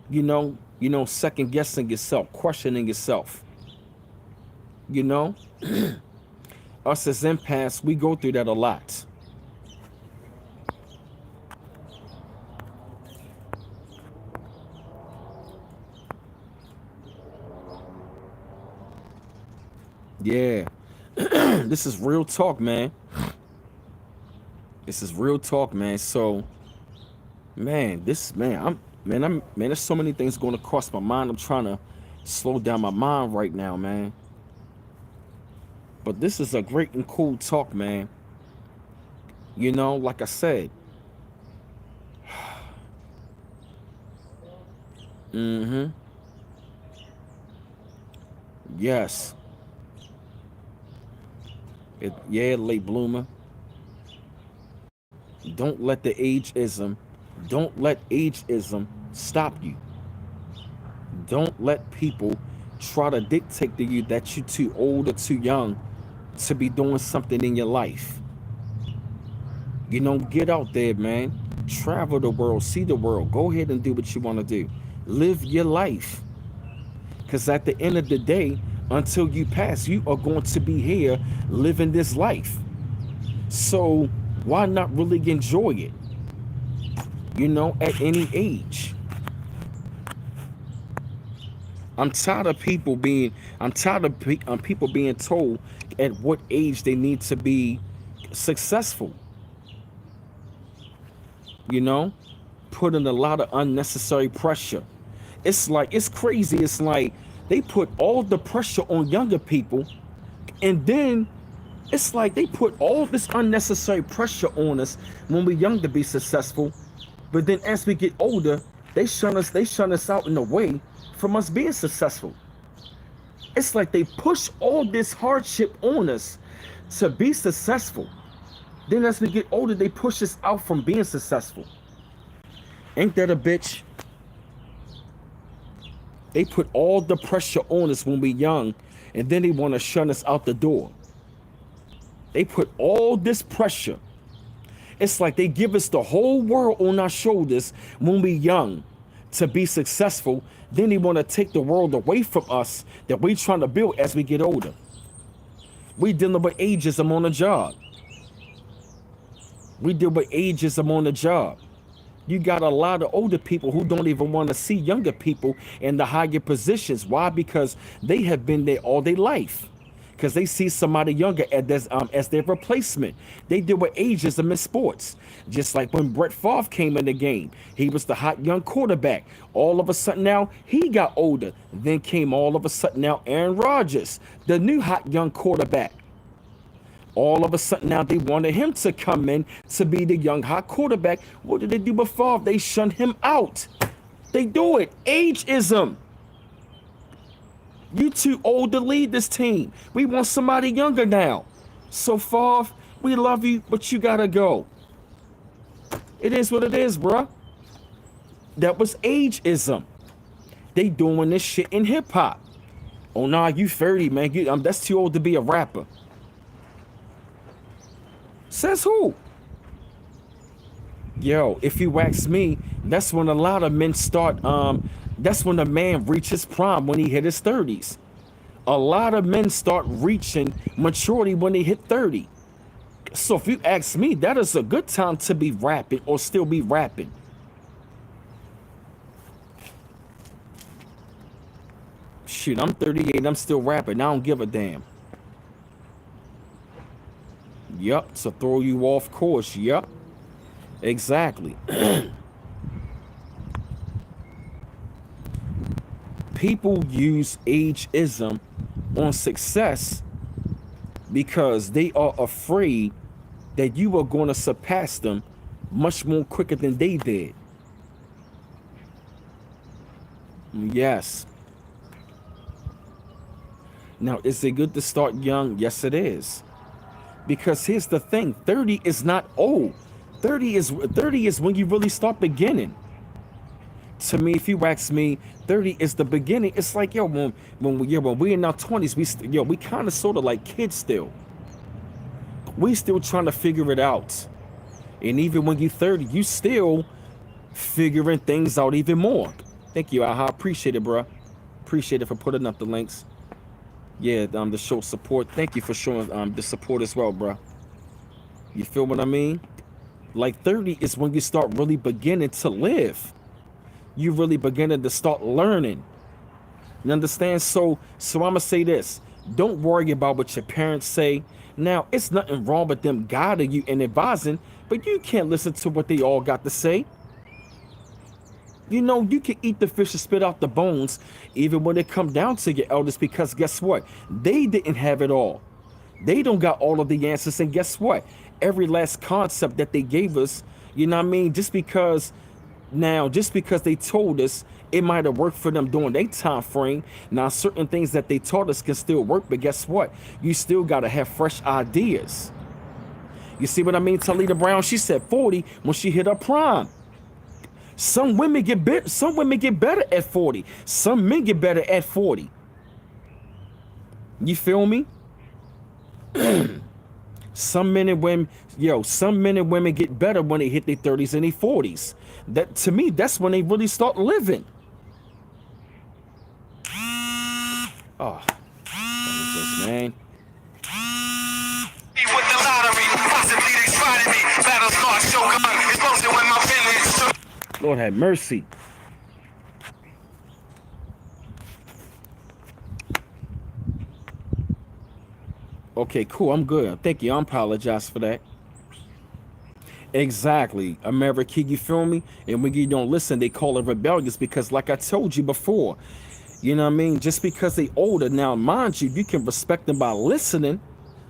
You know, second guessing yourself, questioning yourself. You know? Us as empaths, we go through that a lot. Yeah. This is real talk, man. This is real talk, man. So, man, there's so many things going across my mind. I'm trying to slow down my mind right now, man. But this is a great and cool talk, man. You know, like I said. Mm-hmm. Yes. Yeah, late bloomer. Don't let ageism stop you. Don't let people try to dictate to you that you're too old or too young to be doing something in your life. You know, get out there, man. Travel the world, see the world. Go ahead and do what you want to do. Live your life. Because at the end of the day, until you pass, you are going to be here living this life. So why not really enjoy it? You know, at any age. I'm tired of people being told at what age they need to be successful. You know, putting a lot of unnecessary pressure. It's crazy. It's like they put all the pressure on younger people, and then it's like they put all this unnecessary pressure on us when we're young to be successful, but then as we get older, they shun us out in the way from us being successful. It's like they push all this hardship on us to be successful. Then as we get older, they push us out from being successful. Ain't that a bitch? They put all the pressure on us when we're young, and then they want to shun us out the door. They put all this pressure. It's like they give us the whole world on our shoulders when we're young to be successful. Then they want to take the world away from us that we're trying to build as we get older. We dealing with ageism on the job. We deal with ageism on the job. You got a lot of older people who don't even want to see younger people in the higher positions. Why? Because they have been there all their life. Because they see somebody younger as their replacement. They deal with ageism in sports. Just like when Brett Favre came in the game. He was the hot young quarterback. All of a sudden now, he got older. Then came all of a sudden now Aaron Rodgers, the new hot young quarterback. All of a sudden now they wanted him to come in to be the young hot quarterback. What did they do before? They shunned him out. They do it. Ageism. You too old to lead this team. We want somebody younger now. So Favre, we love you, but you gotta go. It is what it is, bruh. That was ageism. They doing this shit in hip hop. Oh nah, you 30, man. That's too old to be a rapper. Says who? Yo, if you ask me, that's when a lot of men start. That's when a man reaches prime when he hit his 30s. A lot of men start reaching maturity when they hit 30. So if you ask me, that is a good time to be rapping or still be rapping. Shoot, I'm 38. I'm still rapping. I don't give a damn. Yup, to throw you off course. Yup, exactly. People use ageism on success because they are afraid that you are going to surpass them much more quicker than they did. Yes. Now, is it good to start young? Yes, it is. Because here's the thing, 30 is not old. 30 is when you really start beginning. To me, if you ask me, 30 is the beginning. It's like, yo, when we in our 20s, we kind of sort of like kids still. We still trying to figure it out. And even when you're 30, you still figuring things out even more. Thank you. I appreciate it, bro. Appreciate it for putting up the links. Yeah, the show support. Thank you for showing the support as well, bro. You feel what I mean? Like 30 is when you start really beginning to live. You really beginning to start learning. You understand? So I'm gonna say this. Don't worry about what your parents say. Now, it's nothing wrong with them guiding you and advising, but you can't listen to what they all got to say. You know, you can eat the fish and spit out the bones, even when it come down to your elders, because guess what? They didn't have it all. They don't got all of the answers, and guess what? Every last concept that they gave us, you know what I mean? Just because they told us it might have worked for them during their time frame. Now, certain things that they taught us can still work, but guess what? You still got to have fresh ideas. You see what I mean? Talita Brown, she said 40 when she hit her prime. Some women get better at 40. Some men get better at 40. You feel me? Some men and women get better when they hit their 30s and their 40s. That, to me, that's when they really start living. Oh, what is this, man? With the lottery, possibly they spotted me. Battle start, shogun, explosive when my feelings. Lord have mercy. Okay, cool. I'm good. Thank you. I apologize for that. Exactly. America, you feel me? And when you don't listen, they call it rebellious because, like I told you before, you know what I mean? Just because they older, now, mind you, you can respect them by listening.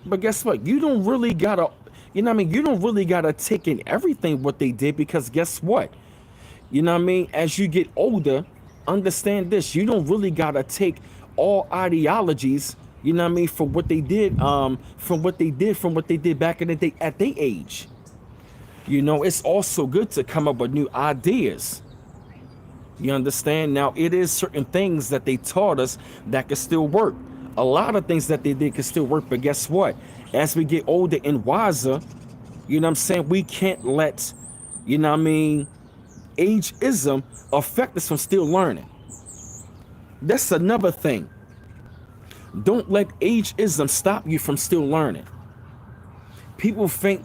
But guess what? You don't really gotta, you know what I mean? You don't really gotta take in everything what they did because guess what? You know what I mean? As you get older, understand this. You don't really gotta take all ideologies, you know what I mean, from what they did back in the day at their age. You know, it's also good to come up with new ideas. You understand? Now, it is certain things that they taught us that could still work. A lot of things that they did could still work, but guess what? As we get older and wiser, you know what I'm saying, we can't let, you know what I mean, ageism affect us from still learning. That's another thing. Don't let ageism stop you from still learning. People think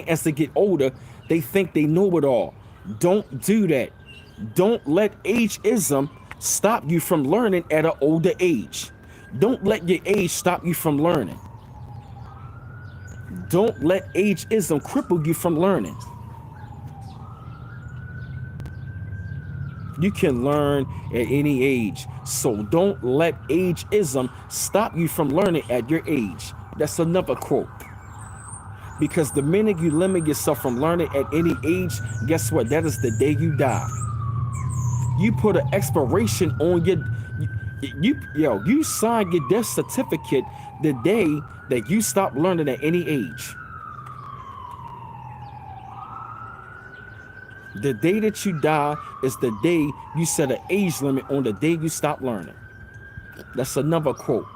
as they get older, they think they know it all. Don't do that. Don't let ageism stop you from learning at an older age. Don't let your age stop you from learning. Don't let ageism cripple you from learning. You can learn at any age. So don't let ageism stop you from learning at your age. That's another quote. Because the minute you limit yourself from learning at any age, guess what? That is the day you die. You put an expiration on you sign your death certificate the day that you stop learning at any age. The day that you die is the day you set an age limit on the day you stop learning. That's another quote.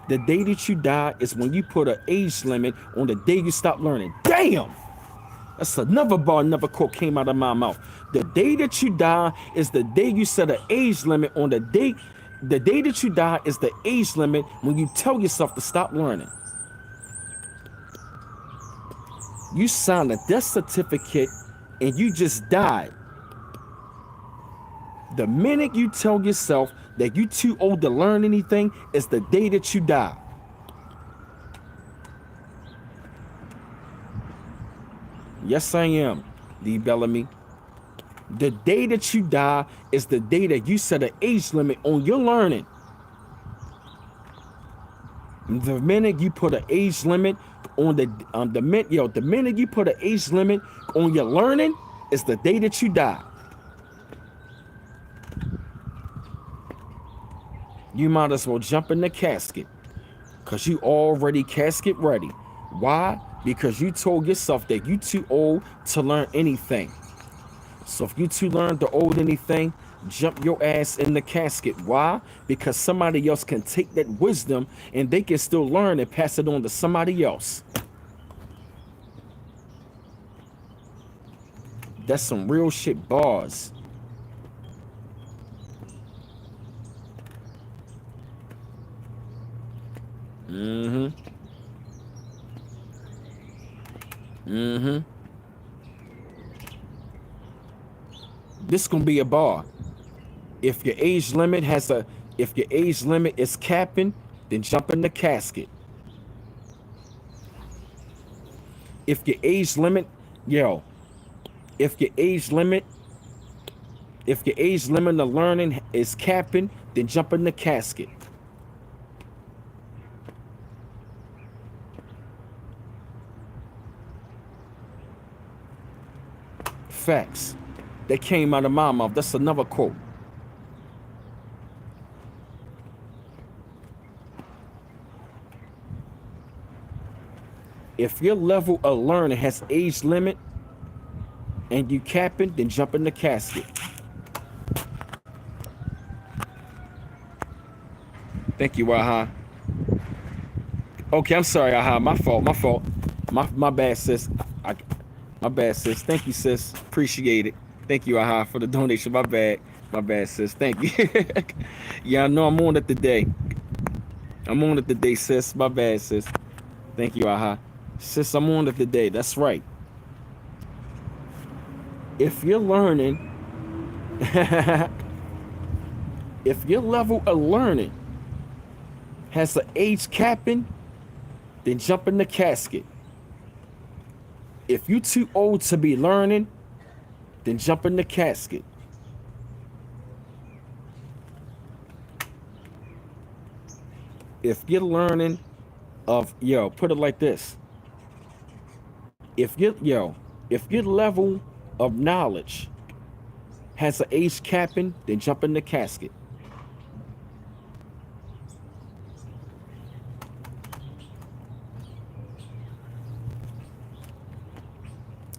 The day that you die is when you put an age limit on the day you stop learning. Damn! That's another bar, another quote came out of my mouth. The day that you die is the day you set an age limit on the day. The day that you die is the age limit when you tell yourself to stop learning. You signed a death certificate and you just died. The minute you tell yourself that you're too old to learn anything is the day that you die. Yes, I am, D. Bellamy. The day that you die is the day that you set an age limit on your learning. The minute you put an age limit on the minute you put an age limit on your learning is the day that you die. You might as well jump in the casket because you already casket ready. Why? Because you told yourself that you too old to learn anything. So if you too learn to old anything, jump your ass in the casket. Why? Because somebody else can take that wisdom and they can still learn and pass it on to somebody else. That's some real shit bars. This gonna be a bar. If your age limit is capping, then jump in the casket. If your age limit, if your age limit of learning is capping, then jump in the casket. Facts. That came out of my mouth. That's another quote. If your level of learning has age limit and you capping, then jump in the casket. Thank you, Aha. Okay, I'm sorry, Aha. My fault. My bad, sis. My bad, sis. Thank you, sis. Appreciate it. Thank you, Aha, for the donation. My bad, sis. Thank you. Yeah, I know I'm on it today. Sis. My bad, sis. Thank you, Aha. Sis, I'm on it today. That's right. If you're learning, if your level of learning has an age capping, then jump in the casket. If you're too old to be learning, then jump in the casket. If you're learning put it like this. If your level of knowledge has an age capping, then jump in the casket.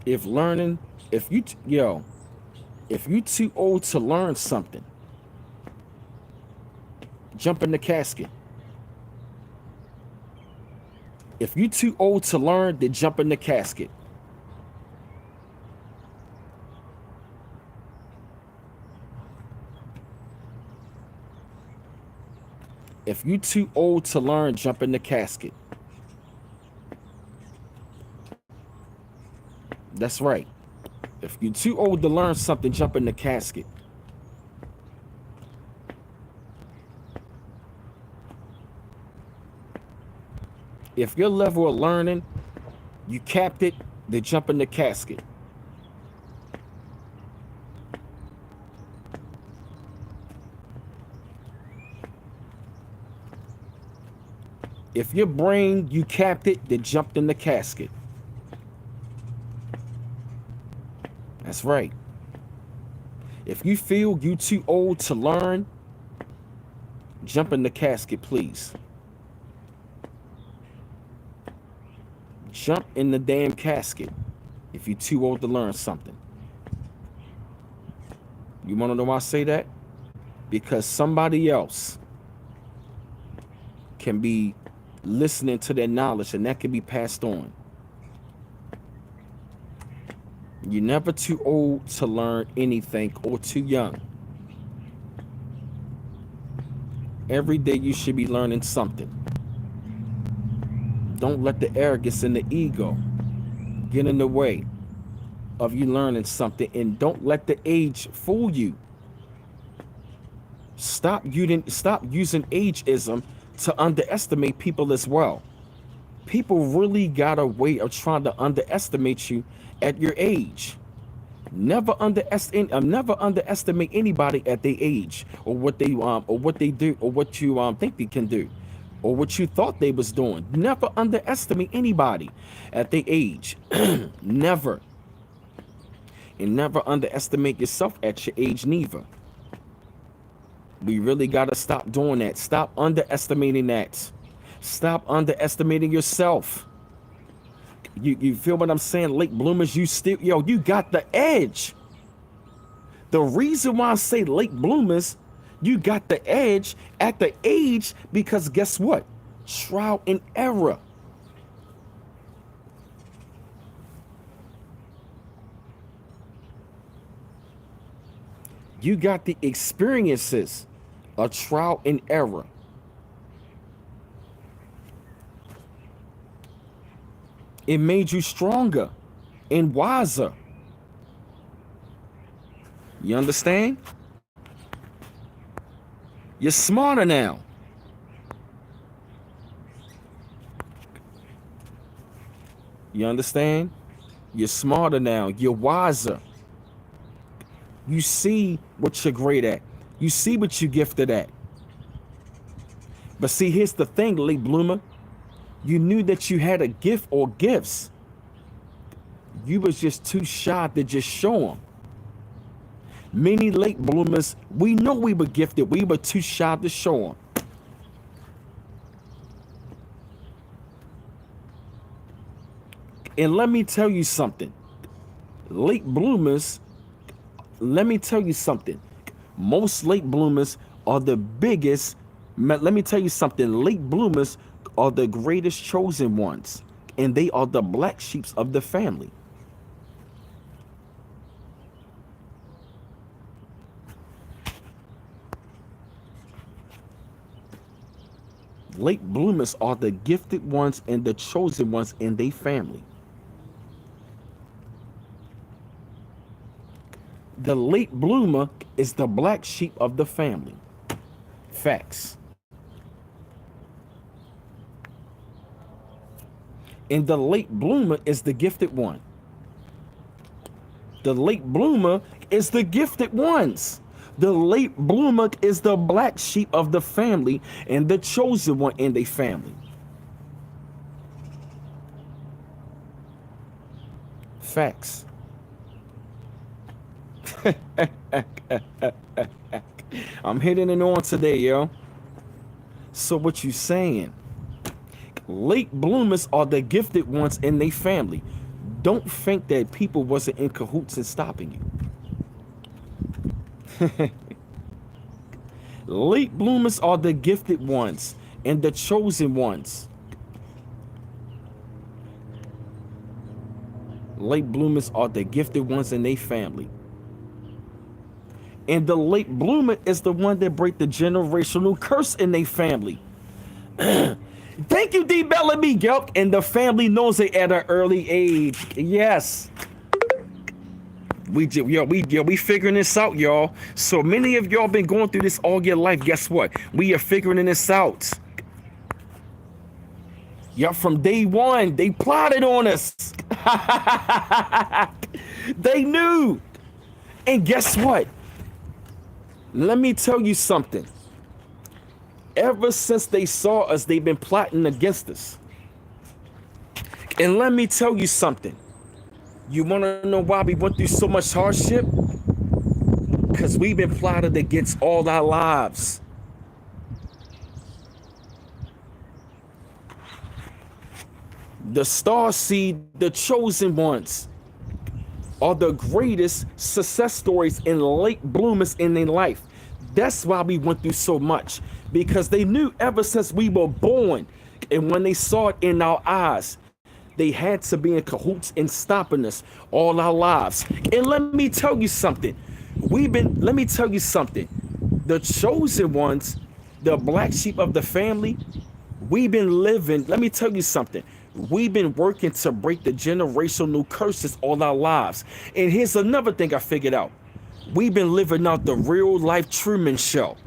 If you too old to learn something, jump in the casket. If you too old to learn, then jump in the casket. If you too old to learn, jump in the casket. That's right. If you're too old to learn something, jump in the casket. If your level of learning, you capped it, then jump in the casket. If your brain, you capped it, then jumped in the casket. That's right. If you feel you too old to learn, jump in the casket, please. Jump in the damn casket if you're too old to learn something. You want to know why I say that? Because somebody else can be listening to their knowledge and that can be passed on. You're never too old to learn anything or too young. Every day you should be learning something. Don't let the arrogance and the ego get in the way of you learning something, and don't let the age fool you. Stop using ageism to underestimate people as well. People really got a way of trying to underestimate you at your age. Never underestimate anybody at their age, or what they do, or what you think they can do, or what you thought they was doing. Never underestimate anybody at their age. Never. And never underestimate yourself at your age neither. We really got to stop doing that. Stop underestimating that. Stop underestimating yourself. You feel what I'm saying? Late bloomers, you got the edge. The reason why I say late bloomers, you got the edge at the age, because guess what? Trial and error. You got the experiences of trial and error. It made you stronger and wiser. You understand? You're smarter now. You understand? You're smarter now. You're wiser. You see what you're great at. You see what you're gifted at. But see, here's the thing, late bloomer. You knew that you had a gift or gifts. You was just too shy to just show them. Many late bloomers, we know we were gifted. We were too shy to show them. And let me tell you something. Late bloomers, let me tell you something. Most late bloomers are the biggest. Let me tell you something. Late bloomers are the greatest chosen ones, and they are the black sheep of the family. Late bloomers are the gifted ones and the chosen ones in their family. The late bloomer is the black sheep of the family. Facts. And the late bloomer is the gifted one. The late bloomer is the gifted ones. The late bloomer is the black sheep of the family and the chosen one in their family. Facts. I'm hitting it on today, yo. So what you saying? Late bloomers are the gifted ones in their family. Don't think that people wasn't in cahoots and stopping you. Late bloomers are the gifted ones and the chosen ones. Late bloomers are the gifted ones in their family. And the late bloomer is the one that break the generational curse in their family. Thank you, D. Bellamy. Yep. And the family knows it at an early age. Yes. We figuring this out, y'all. So many of y'all been going through this all your life. Guess what? We are figuring this out. Yep, from day one, they plotted on us. They knew. And guess what? Let me tell you something. Ever since they saw us, they've been plotting against us. And let me tell you something. You want to know why we went through so much hardship? Because we've been plotted against all our lives. The star seed, the chosen ones, are the greatest success stories in late bloomers in their life. That's why we went through so much. Because they knew ever since we were born, and when they saw it in our eyes, They had to be in cahoots in stopping us all our lives. And let me tell you something. Let me tell you something. The chosen ones, the black sheep of the family, we've been living, let me tell you something. We've been working to break the generational curses all our lives. And here's another thing I figured out. We've been living out the real life Truman Show.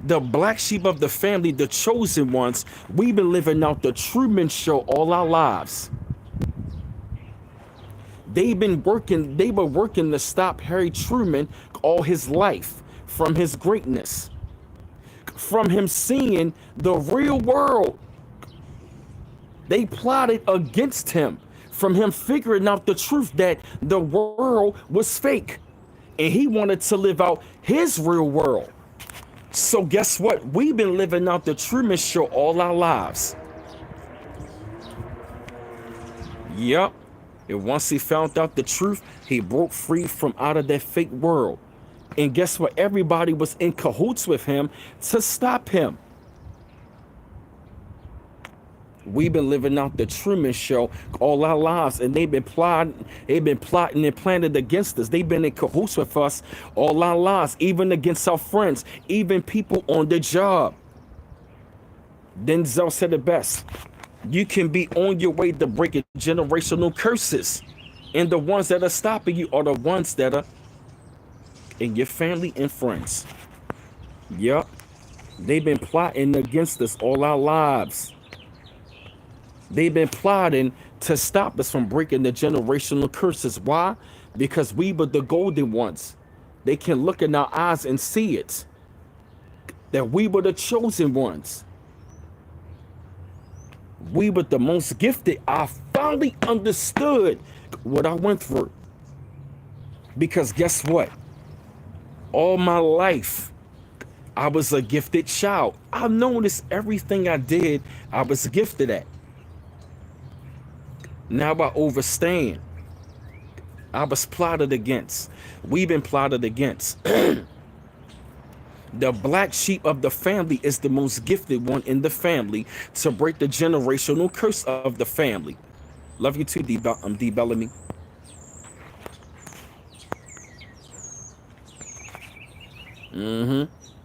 The black sheep of the family, the chosen ones, we've been living out the Truman Show all our lives. They were working to stop Harry Truman all his life from his greatness, from him seeing the real world. They plotted against him, from him figuring out the truth that the world was fake. And he wanted to live out his real world. So guess what? We've been living out the Truman Show all our lives. Yep. And once he found out the truth, he broke free from out of that fake world. And guess what? Everybody was in cahoots with him to stop him. We've been living out the Truman Show all our lives, and they've been plotting and planning against us. They've been in cahoots with us all our lives, even against our friends, even people on the job. Denzel said it best. You can be on your way to breaking generational curses, and the ones that are stopping you are the ones that are in your family and friends. Yup. They've been plotting against us all our lives. They've been plotting to stop us from breaking the generational curses. Why? Because we were the golden ones. They can look in our eyes and see it. That we were the chosen ones. We were the most gifted. I finally understood what I went through. Because guess what? All my life, I was a gifted child. I noticed everything I did, I was gifted at. Now I overstand. I was plotted against. We've been plotted against. The black sheep of the family is the most gifted one in the family to break the generational curse of the family. Love you too, D Bellamy.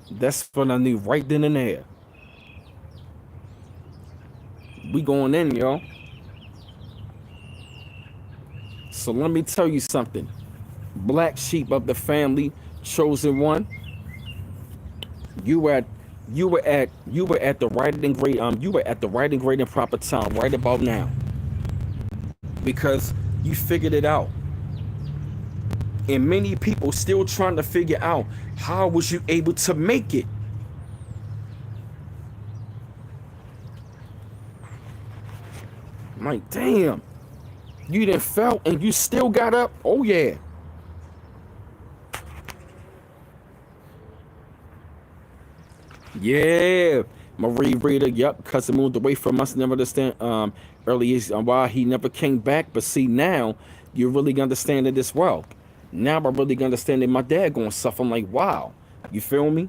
That's what I knew right then and there. We going in, y'all. So let me tell you something. Black sheep of the family, chosen one. You were at the right and great and proper time right about now. Because you figured it out. And many people still trying to figure out how was you able to make it. I'm like, damn. You done fell and you still got up? Oh, yeah. Yeah. Marie Rita, yep, because it moved away from us. Never understand earlier why he never came back. But see, now you really understand it as well. Now I really understand that my dad going to suffer. I'm like, wow. You feel me?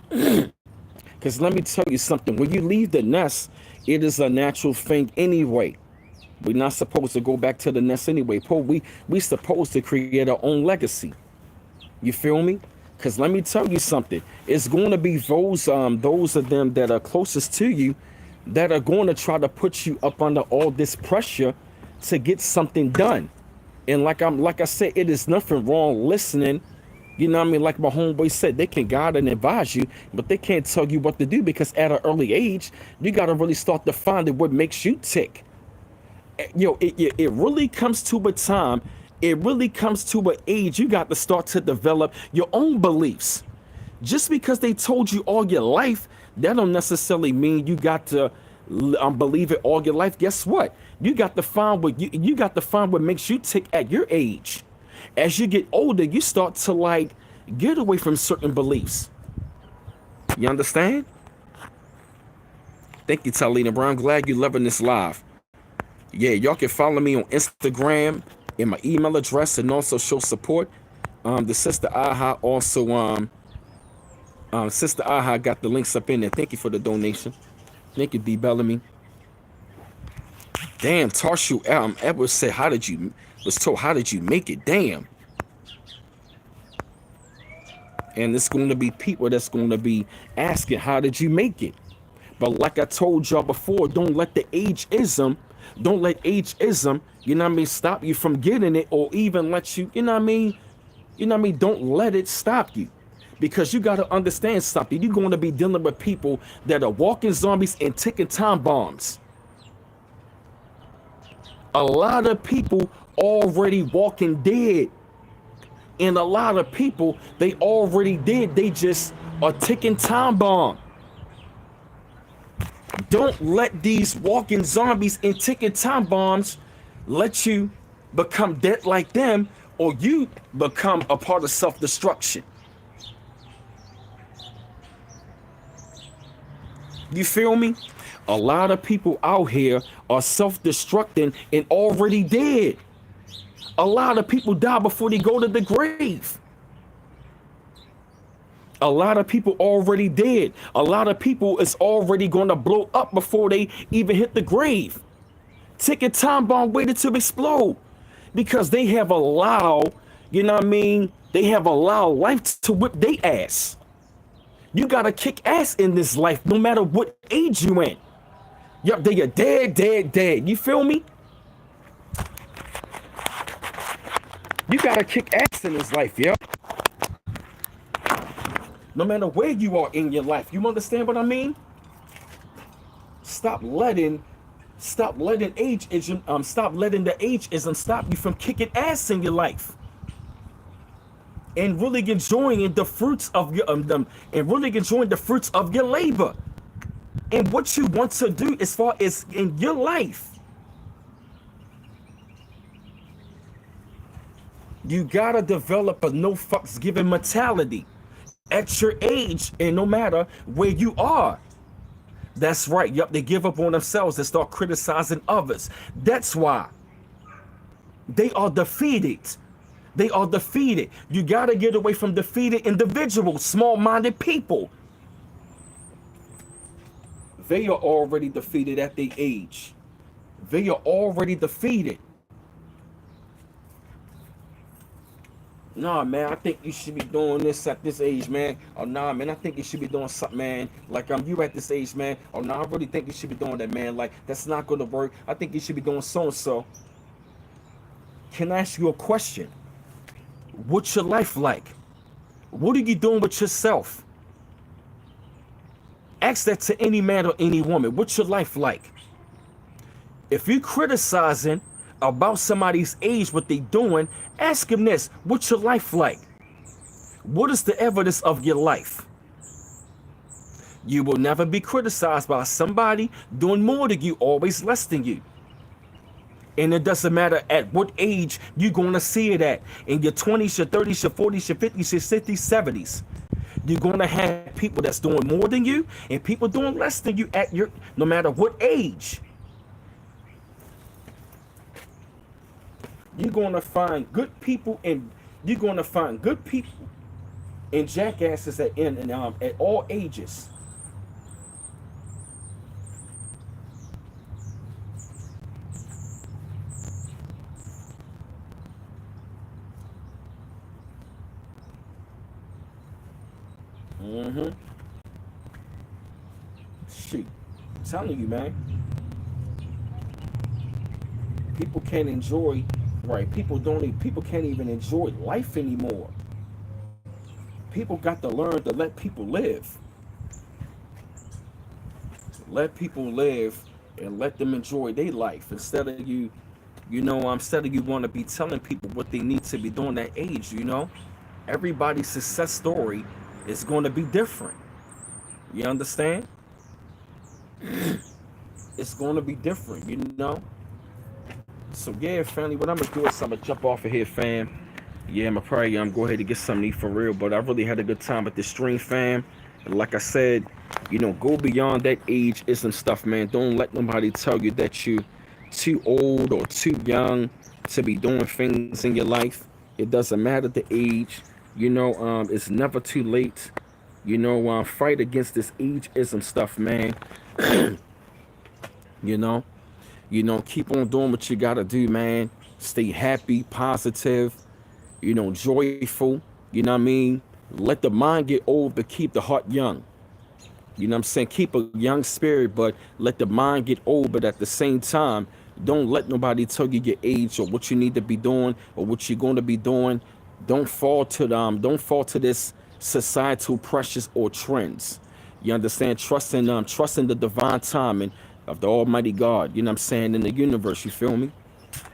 Because let me tell you something. When you leave the nest, it is a natural thing anyway. We're not supposed to go back to the nest anyway. We supposed to create our own legacy. You feel me? Because let me tell you something. It's going to be those of them that are closest to you that are going to try to put you up under all this pressure to get something done. And like I said, it is nothing wrong listening. You know what I mean? Like my homeboy said, they can guide and advise you, but they can't tell you what to do because at an early age, you got to really start to find what makes you tick. You know, it really comes to a time, it really comes to an age, you got to start to develop your own beliefs. Just because they told you all your life, that don't necessarily mean you got to believe it all your life. Guess what? You got to find you got to find what makes you tick at your age. As you get older, you start to like get away from certain beliefs. You understand? Thank you, Talina Brown. Glad you're loving this live. Yeah, y'all can follow me on Instagram and my email address and also show support. The Sister Aha also Sister Aha got the links up in there. Thank you for the donation. Thank you, D Bellamy. Damn, Tarshu Edwards said, how did you make it? Damn. And it's going to be people that's going to be asking, how did you make it? But like I told y'all before, don't let ageism, you know what I mean, stop you from getting it, or even let you, you know what I mean, don't let it stop you. Because you got to understand something. You're going to be dealing with people that are walking zombies and ticking time bombs. A lot of people already walking dead. And a lot of people, they already did. They just are ticking time bomb. Don't let these walking zombies and ticking time bombs let you become dead like them, or you become a part of self-destruction. You feel me? A lot of people out here are self-destructing and already dead. A lot of people die before they go to the grave. A lot of people already dead. A lot of people is already going to blow up before they even hit the grave. Ticking time bomb waited to explode because they have allowed, you know what I mean? They have allowed life to whip their ass. You got to kick ass in this life no matter what age you in. Yup, they are dead. You feel me? You got to kick ass in this life, yeah? No matter where you are in your life. You understand what I mean? Stop letting the ageism stop you from kicking ass in your life. And really enjoying the fruits of your labor and what you want to do as far as in your life. You gotta develop a no fucks given mentality at your age, and no matter where you are. That's right. Yup, they give up on themselves and start criticizing others. That's why they are defeated. They are defeated. You got to get away from defeated individuals, small-minded people. They are already defeated at their age. They are already defeated. Nah, man, I think you should be doing this at this age, man. Oh, nah, man, I think you should be doing something, man. Like, you at this age, man. Oh, nah, I really think you should be doing that, man. Like, that's not going to work. I think you should be doing so-and-so. Can I ask you a question? What's your life like? What are you doing with yourself? Ask that to any man or any woman. What's your life like? If you're criticizing about somebody's age, what they doing, ask them this: what's your life like? What is the evidence of your life? You will never be criticized by somebody doing more than you, always less than you. And it doesn't matter at what age you're going to see it at. In your 20s, your 30s, your 40s, your 50s, your 60s, 70s. You're going to have people that's doing more than you and people doing less than you at your, no matter what age. You're going to find good people and jackasses at all ages. Shoot, I'm telling you, man. People can't enjoy, right? People can't even enjoy life anymore. People got to learn to let people live. Let people live and let them enjoy their life instead of you want to be telling people what they need to be doing at age, Everybody's success story is going to be different. You understand? It's going to be different, So yeah, family, what I'm going to do is I'm going to jump off of here, fam. Yeah, I'm probably go ahead and get something to eat for real, but I really had a good time at this stream, fam. And like I said, go beyond that ageism stuff, man. Don't let nobody tell you that you too old or too young to be doing things in your life. It doesn't matter the age. It's never too late. Fight against this ageism stuff, man. You know, keep on doing what you gotta do, man. Stay happy, positive, you know, joyful. You know what I mean? Let the mind get old, but keep the heart young. You know what I'm saying? Keep a young spirit, but let the mind get old. But at the same time, don't let nobody tell you your age or what you need to be doing or what you're going to be doing. Don't fall to this societal pressures or trends. You understand? Trusting the divine timing of the Almighty God. You know what I'm saying? In the universe. You feel me?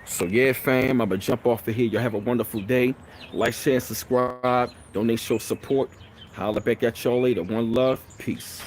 So yeah, fam, I'm gonna jump off of here. Y'all have a wonderful day. Like, share, and subscribe. Donate, show support. Holla back at y'all later. One love. Peace.